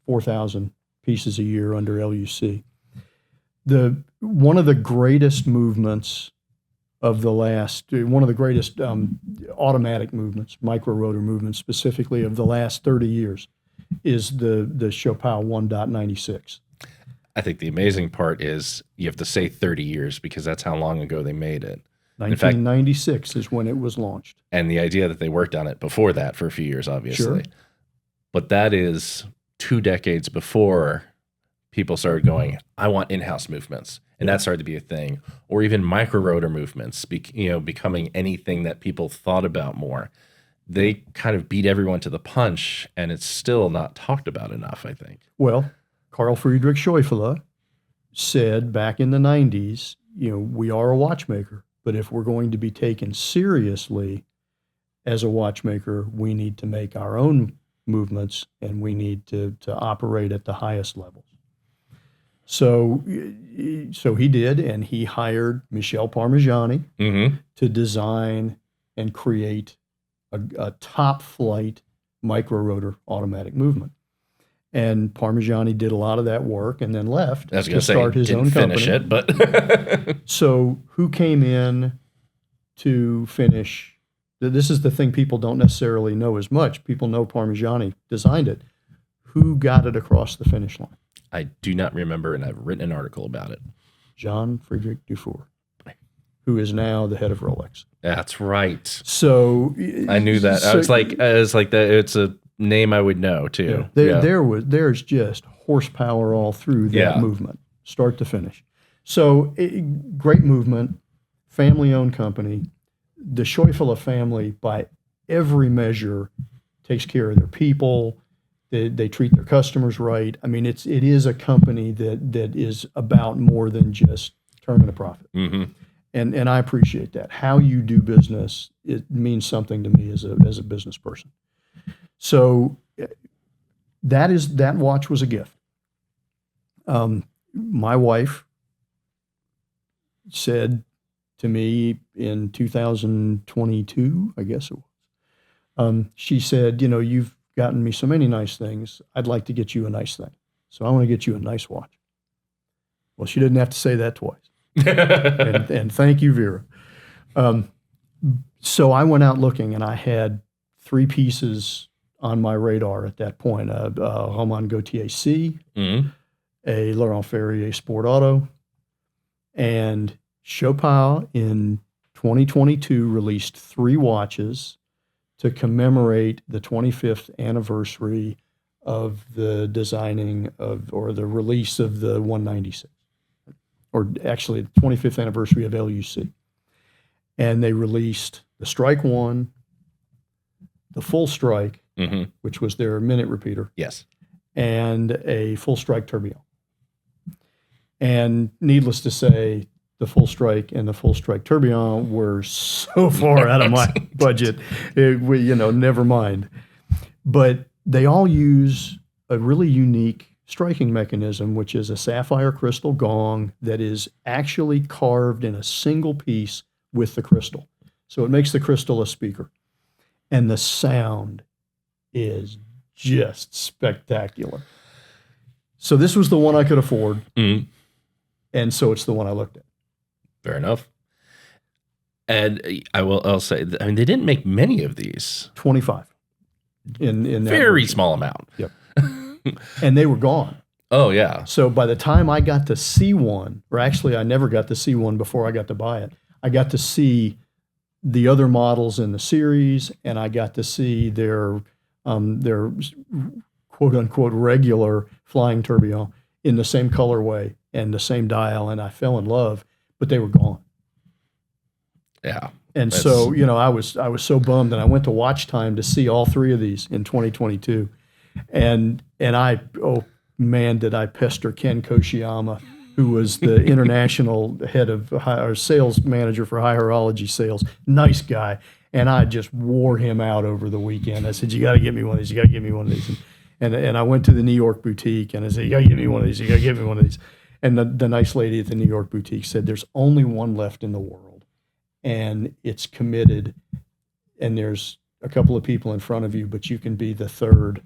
4,000 pieces a year under LUC. One of the greatest movements of the last, one of the greatest automatic movements, micro rotor movements specifically of the last 30 years is the Chopard 1.96. I think the amazing part is you have to say 30 years because that's how long ago they made it. 1996 is when it was launched. And the idea that they worked on it before that for a few years, obviously. Sure. But that is 2 decades before people started going, I want in-house movements. And that started to be a thing. Or even micro rotor movements, becoming anything that people thought about more. They kind of beat everyone to the punch, and it's still not talked about enough, I think. Well, Carl Friedrich Scheufele said back in the 90s, we are a watchmaker, but if we're going to be taken seriously as a watchmaker, we need to make our own movements and we need to operate at the highest levels. So he did, and he hired Michel Parmigiani to design and create a top flight micro rotor automatic movement. And Parmigiani did a lot of that work and then left to start his own company. Finish it, but So who came in to finish? This is the thing people don't necessarily know as much. People know Parmigiani designed it. Who got it across the finish line? I do not remember, and I've written an article about it. Jean Friedrich Dufour, who is now the head of Rolex. That's right. So I knew that. I was like that. It's a name I would know too. There's just horsepower all through that movement, start to finish. So great movement, family-owned company. The Scheufele family, by every measure, takes care of their people. They treat their customers right. I mean, it is a company that is about more than just turning a profit. And I appreciate that. How you do business, it means something to me as a business person. So that watch was a gift. My wife said to me in 2022, I guess it was, she said, you've gotten me so many nice things. I'd like to get you a nice thing. So I want to get you a nice watch. Well, she didn't have to say that twice. and thank you, Vera. So I went out looking, and I had 3 pieces on my radar at that point: a Romain Gauthier C, a Laurent Ferrier Sport Auto, and Chopard in 2022 released 3 watches to commemorate the 25th anniversary of the designing of, or the release of the 196, or actually the 25th anniversary of LUC. And they released the Strike 1, the Full Strike, which was their minute repeater. Yes. And a Full Strike Tourbillon. And needless to say, the Full Strike and the Full Strike Tourbillon were so far out of my budget, never mind. But they all use a really unique striking mechanism, which is a sapphire crystal gong that is actually carved in a single piece with the crystal. So it makes the crystal a speaker. and the sound is just spectacular. So this was the one I could afford, and so it's the one I looked at. Fair enough. And I'll say, I mean, they didn't make many of these. 25 in that Very version. small amount. Yep. And they were gone. Oh, yeah. So by the time I got to see one, or actually I never got to see one before I got to buy it, I got to see the other models in the series, and I got to see their quote unquote regular flying tourbillon in the same colorway and the same dial, and I fell in love, but they were gone. Yeah. And so, I was so bummed, and I went to Watch Time to see all three of these in 2022. And I, oh man, did I pester Ken Koshiyama, who was the international head of our sales manager for high horology sales. Nice guy. And I just wore him out over the weekend. I said, you got to get me one of these. You got to get me one of these. And I went to the New York boutique, and I said, you got to get me one of these. You got to get me one of these. And the nice lady at the New York boutique said, there's only one left in the world, and it's committed, and there's a couple of people in front of you, but you can be the third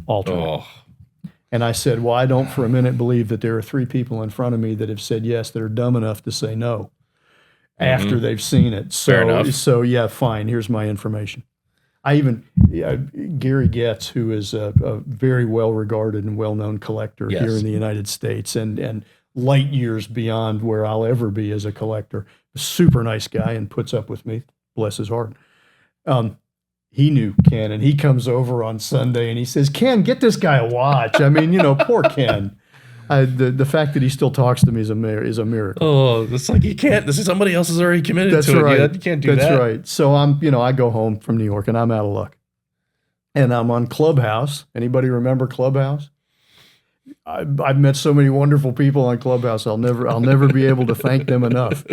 alternate. Oh. And I said, well, I don't for a minute believe that there are three people in front of me that have said yes, that are dumb enough to say no after they've seen it. Fair enough. So yeah, fine, here's my information. Gary Getz, who is a very well-regarded and well-known collector here in the United States, and light years beyond where I'll ever be as a collector, a super nice guy and puts up with me, bless his heart. He knew Ken, and he comes over on Sunday and he says, Ken, get this guy a watch. I mean, poor Ken. The fact that he still talks to me is a miracle. Oh, it's like you can't. This is somebody else is already committed to it. You can't do that. That's right. So I go home from New York and I'm out of luck. And I'm on Clubhouse. Anybody remember Clubhouse? I've met so many wonderful people on Clubhouse. I'll never be able to thank them enough.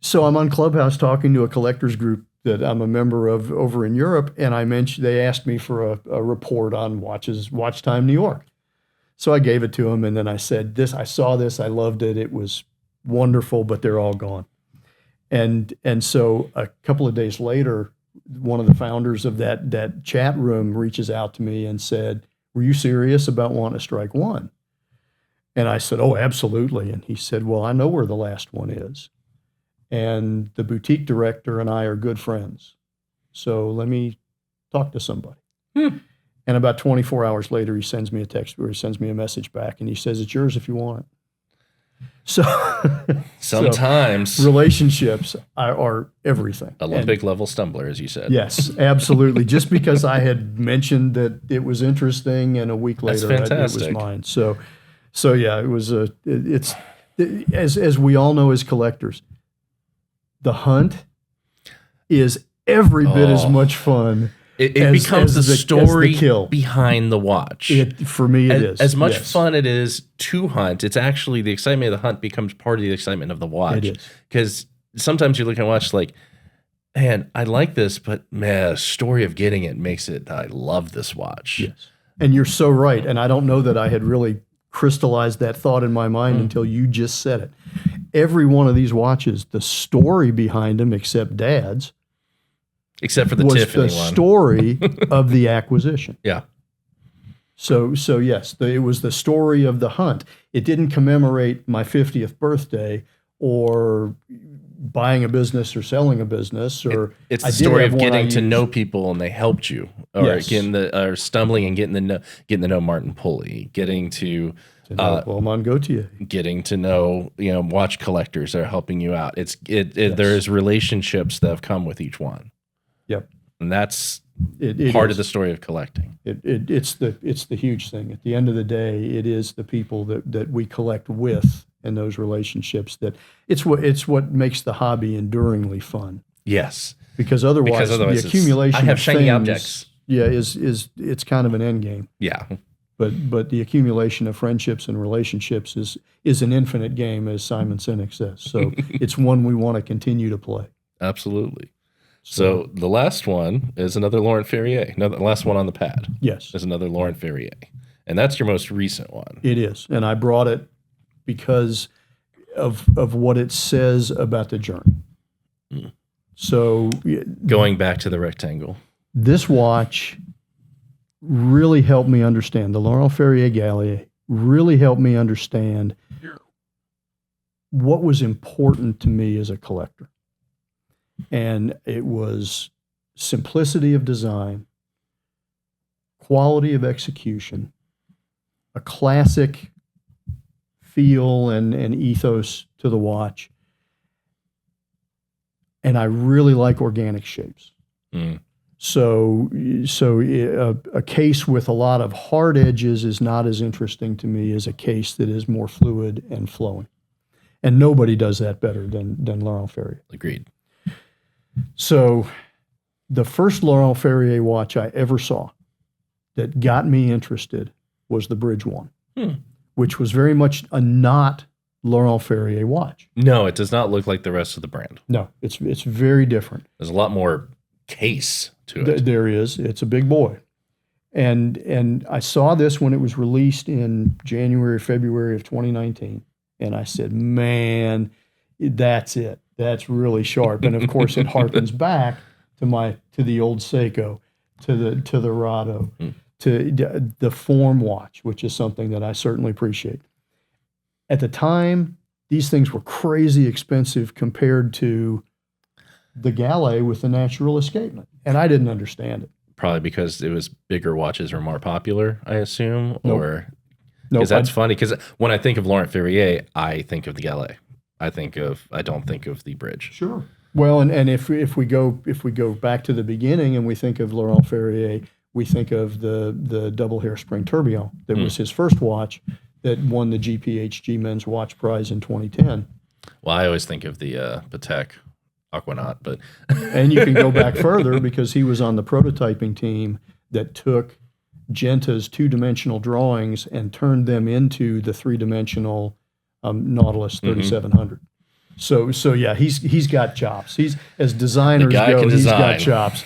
So I'm on Clubhouse talking to a collectors group that I'm a member of over in Europe, and they asked me for a report on Watch Time New York. So I gave it to them, and then I said, I saw this, I loved it, it was wonderful, but they're all gone. And so a couple of days later, one of the founders of that chat room reaches out to me and said, were you serious about wanting to strike one? And I said, oh, absolutely. And he said, well, I know where the last one is. And the boutique director and I are good friends. So let me talk to somebody. And about 24 hours later, he sends me a text where he sends me a message back, and he says, it's yours if you want it. So sometimes relationships are everything. Olympic level stumbler, as you said. Yes, absolutely. Just because I had mentioned that it was interesting, and a week later it was mine. So yeah, it was it's as we all know as collectors, the hunt is every bit as much fun. It becomes the story behind the watch. For me, it is. As much fun it is to hunt, it's actually the excitement of the hunt becomes part of the excitement of the watch. It is. Because sometimes you look at a watch like, man, I like this, but man, the story of getting it makes it, I love this watch. Yes. And you're so right. And I don't know that I had really crystallized that thought in my mind until you just said it. Every one of these watches, the story behind them, except Dad's, except for the was Tiffany the one. Story of the acquisition. Yeah. So yes, it was the story of the hunt. It didn't commemorate my 50th birthday or buying a business or selling a business, or it's the story of getting to know people and they helped you, or or stumbling and getting to know Martin Pulley, getting to know Romain Gauthier, getting to know watch collectors that are helping you out. There is relationships that have come with each one. Yep, and that's it part is. of the story of collecting. It's the huge thing. At the end of the day, it is the people that we collect with and those relationships that it's what makes the hobby enduringly fun. Yes, because otherwise the accumulation I have of shiny things, objects. Yeah, it's kind of an end game. Yeah, but the accumulation of friendships and relationships is an infinite game, as Simon Sinek says. So it's one we want to continue to play. Absolutely. So the last one is another Laurent Ferrier. No, the last one on the pad. Yes, is another Laurent Ferrier, and that's your most recent one. It is, and I brought it because of what it says about the journey. So Going back to the rectangle. this watch really helped me understand the Laurent Ferrier Gallier. Really helped me understand what was important to me as a collector, and it was simplicity of design, quality of execution, a classic feel and ethos to the watch. And I really like organic shapes. Mm. So a case with a lot of hard edges is not as interesting to me as a case that is more fluid and flowing. And nobody does that better than Laurent Ferrier. Agreed. So the first Laurent Ferrier watch I ever saw that got me interested was the Bridge One, which was very much a not Laurent Ferrier watch. No, it does not look like the rest of the brand. No, it's very different. There's a lot more case to it. There is. It's a big boy. And I saw this when it was released in January, February of 2019. And I said, man, that's it. That's really sharp. And of course, it harkens back to the old Seiko, to the Rado, to the form watch, which is something that I certainly appreciate. At the time, these things were crazy expensive compared to the Gallier with the natural escapement. And I didn't understand it. Probably because it was bigger watches are more popular, I assume, Nope. or No, because that's funny. Because when I think of Laurent Ferrier, I think of the Gallier. I don't think of the Bridge. Sure. Well, and if we go back to the beginning and we think of Laurent Ferrier, we think of the double hairspring tourbillon that was his first watch that won the GPHG Men's Watch Prize in 2010. Well, I always think of the Patek Aquanaut, but And you can go back further because he was on the prototyping team that took Genta's two-dimensional drawings and turned them into the three-dimensional Nautilus 3700. So yeah, he's got chops. He's, as designers go, he's got chops.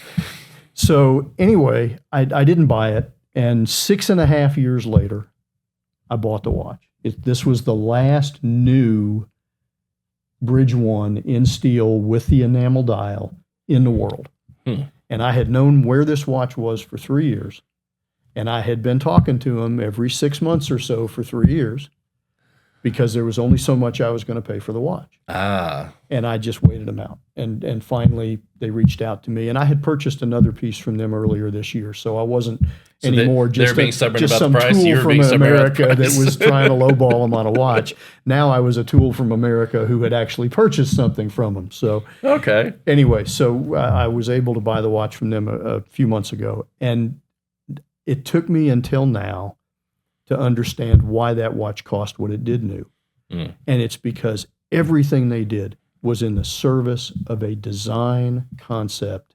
So anyway, I didn't buy it, and 6.5 years later, I bought the watch. This was the last new Bridge One in steel with the enamel dial in the world. And I had known where this watch was for 3 years, and I had been talking to him every 6 months or so for 3 years because there was only so much I was going to pay for the watch. And I just waited them out. And finally, they reached out to me. And I had purchased another piece from them earlier this year, so I wasn't anymore just some tool from America that was trying to lowball them on a watch. Now I was a tool from America who had actually purchased something from them. So okay. Anyway, so I was able to buy the watch from them a few months ago. And it took me until now to understand why that watch cost what it did new. And it's because everything they did was in the service of a design concept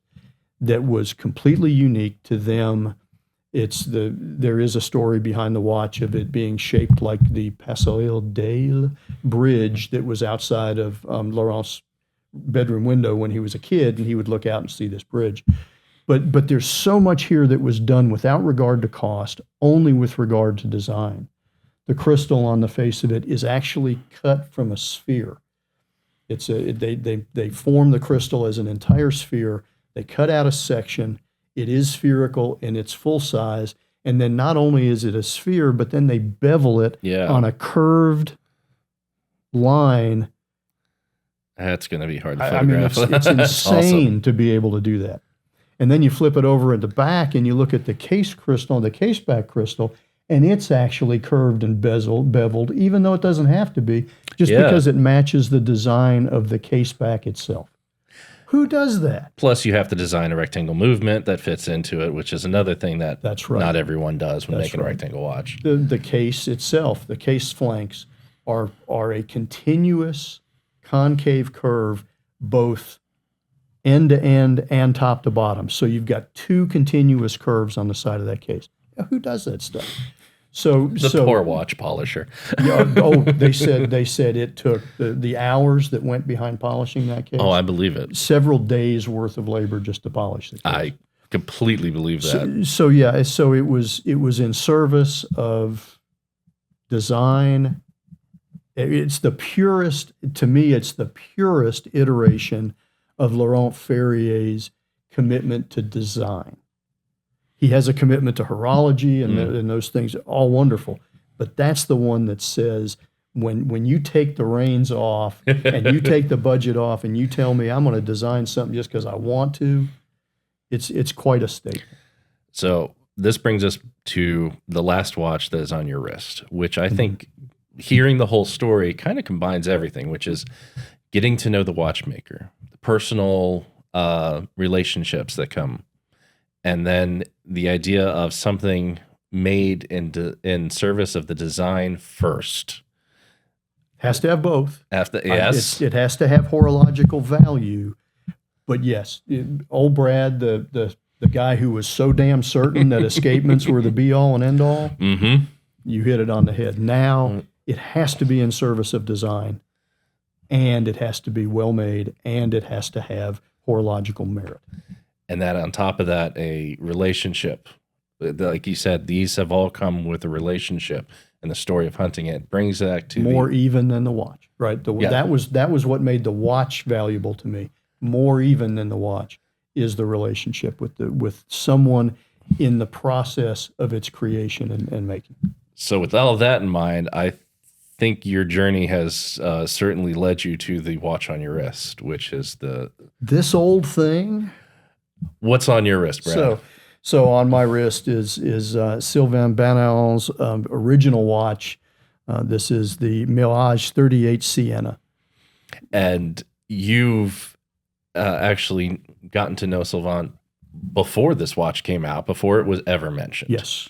that was completely unique to them. There is a story behind the watch of it being shaped like the Passerelle d'Aile bridge that was outside of Laurent's bedroom window when he was a kid, and he would look out and see this bridge. But there's so much here that was done without regard to cost, only with regard to design. The crystal on the face of it is actually cut from a sphere. They form the crystal as an entire sphere. They cut out a section. It is spherical in its full size. And then not only is it a sphere, but then they bevel it on a curved line. That's going to be hard to photograph. I mean, it's insane awesome to be able to do that. And then you flip it over at the back and you look at the case crystal, the case back crystal, and it's actually curved and beveled, even though it doesn't have to be, just because it matches the design of the case back itself. Who does that? Plus, you have to design a rectangle movement that fits into it, which is another thing that not everyone does when making a rectangle watch. The case itself, the case flanks, are a continuous concave curve, both end to end and top to bottom. So you've got two continuous curves on the side of that case. Now, who does that stuff? So poor watch polisher. They said it took the hours that went behind polishing that case. Oh, I believe it. Several days worth of labor just to polish the case. I completely believe that. So it was in service of design. It's the purest, to me, it's the purest iteration of Laurent Ferrier's commitment to design. He has a commitment to horology and those things, all wonderful. But that's the one that says, when you take the reins off and you take the budget off and you tell me I'm going to design something just because I want to, it's quite a statement. So this brings us to the last watch that is on your wrist, which I think hearing the whole story kind of combines everything, which is getting to know the watchmaker, the personal relationships that come, and then the idea of something made in service of the design first. Has to have both. Yes. It has to have horological value. But yes, old Brad, the guy who was so damn certain that escapements were the be-all and end-all, you hit it on the head. Now, it has to be in service of design, and it has to be well-made, and it has to have horological merit. And that on top of that, a relationship. Like you said, these have all come with a relationship, and the story of hunting it brings that to more even than the watch, right? That was what made the watch valuable to me. More even than the watch is the relationship with someone in the process of its creation and making. So with all of that in mind, I think your journey has certainly led you to the watch on your wrist, which is this old thing. What's on your wrist, Brad? So on my wrist is Sylvain Banal's original watch. This is the Mirage 38 Sienna. And you've actually gotten to know Sylvain before this watch came out, before it was ever mentioned. Yes.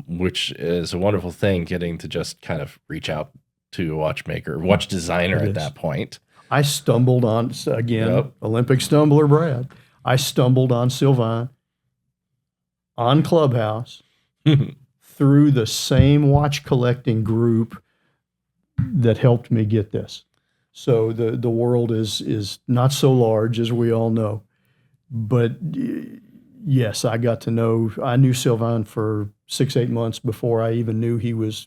Which is a wonderful thing, getting to just kind of reach out to a watchmaker, watch designer at that point. I stumbled on, again, Olympic stumbler Brad. I stumbled on Sylvain on Clubhouse through the same watch collecting group that helped me get this. So the world is not so large, as we all know. But yes, I knew Sylvain for 6-8 months before I even knew he was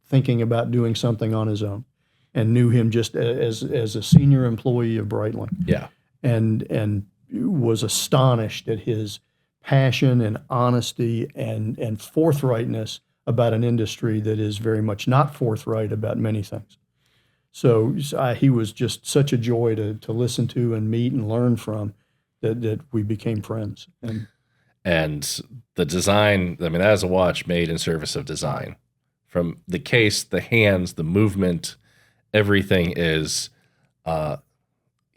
thinking about doing something on his own, and knew him just as a senior employee of Breitling. Yeah. And was astonished at his passion and honesty and forthrightness about an industry that is very much not forthright about many things. So he was just such a joy to listen to and meet and learn from, that we became friends. And the design, I mean, that is a watch made in service of design. From the case, the hands, the movement, everything is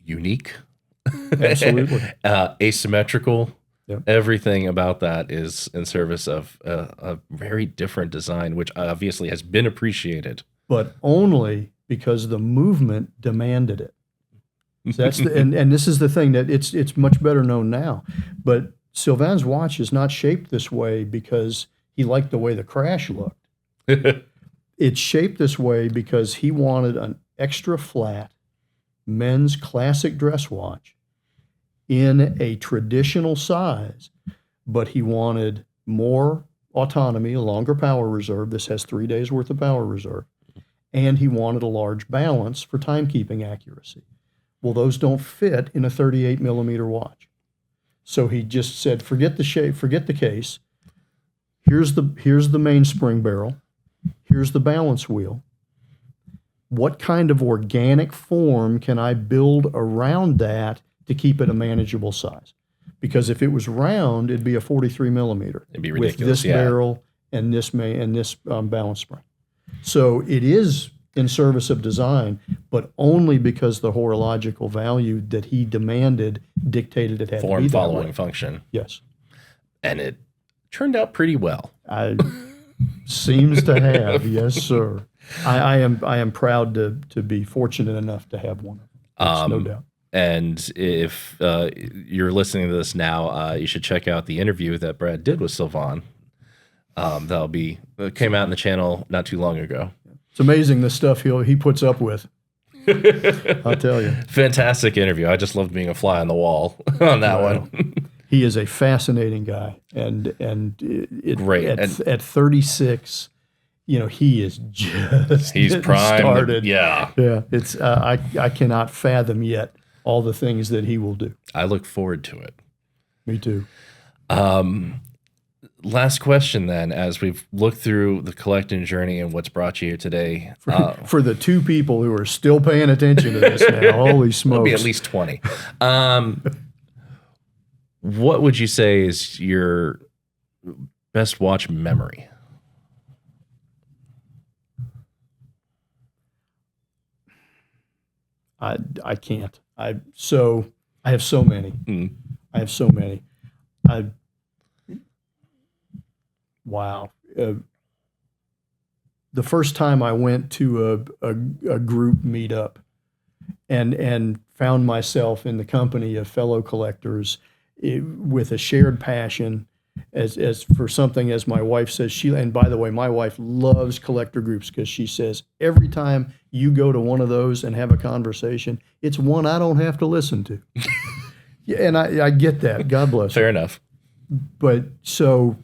unique. Absolutely. Asymmetrical. Yep. Everything about that is in service of a very different design, which obviously has been appreciated. But only because the movement demanded it. So that's and this is the thing, that it's much better known now. But Sylvain's watch is not shaped this way because he liked the way the crash looked. It's shaped this way because he wanted an extra flat men's classic dress watch in a traditional size, but he wanted more autonomy, a longer power reserve. This has 3 days worth of power reserve. And he wanted a large balance for timekeeping accuracy. Well, those don't fit in a 38 millimeter watch. So he just said, forget the shape, forget the case. Here's the mainspring barrel. Here's the balance wheel. What kind of organic form can I build around that to keep it a manageable size? Because if it was round, it'd be a 43 millimeter. It'd be ridiculous, with this barrel and this balance spring. So it is in service of design, but only because the horological value that he demanded dictated it had to be that way. Form following function. Yes. And it turned out pretty well. Seems to have, yes, sir. I am proud to be fortunate enough to have one. No doubt. And if you're listening to this now, you should check out the interview that Brad did with Sylvain. Came out in the channel not too long ago. It's amazing the stuff he puts up with. I'll tell you. Fantastic interview. I just loved being a fly on the wall on that one. He is a fascinating guy, and great. At 36, he is just he's primed. Started. Yeah. It's I cannot fathom yet all the things that he will do. I look forward to it. Me too. Last question then, as we've looked through the collecting journey and what's brought you here today. For the two people who are still paying attention to this now, holy smokes. There'll be at least 20. What would you say is your best watch memory? I can't. I have so many. I have so many. Wow. The first time I went to a group meetup and found myself in the company of fellow collectors with a shared passion as for something, as my wife says, and by the way, my wife loves collector groups because she says every time you go to one of those and have a conversation, it's one I don't have to listen to. Yeah, and I get that. God bless her. Fair enough. But so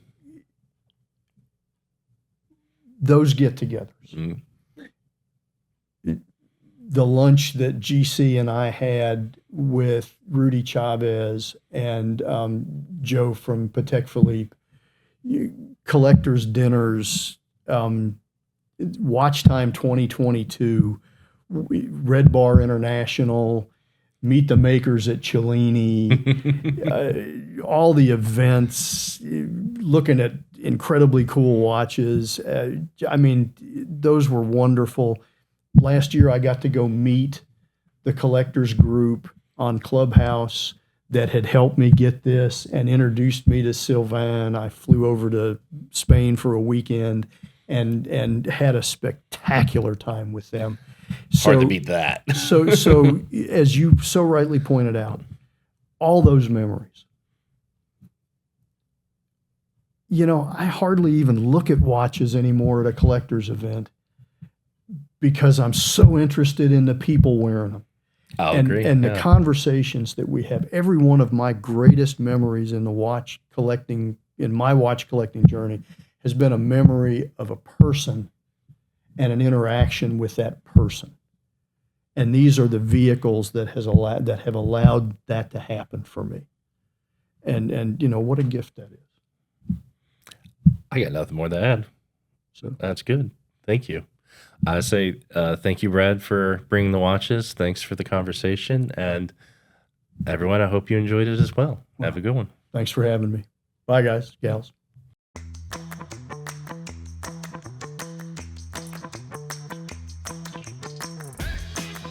those get-togethers, the lunch that GC and I had with Rudy Chavez and Joe from Patek Philippe, collectors dinners, Watch Time 2022, Red Bar International, Meet the Makers at Cellini, all the events, looking at incredibly cool watches. I mean, those were wonderful. Last year, I got to go meet the collectors group on Clubhouse that had helped me get this and introduced me to Sylvain. I flew over to Spain for a weekend and had a spectacular time with them. Hard to beat that. so as you so rightly pointed out, all those memories. You know, I hardly even look at watches anymore at a collector's event because I'm so interested in the people wearing them. I'll agree. And the conversations that we have. Every one of my greatest memories in my watch collecting journey has been a memory of a person and an interaction with that person. And these are the vehicles that have allowed that to happen for me. And you know, what a gift that is. I got nothing more to add. So That's good. Thank you. I say thank you, Brad, for bringing the watches. Thanks for the conversation. And everyone, I hope you enjoyed it as well. Have a good one. thanks for having me. Bye, guys, gals.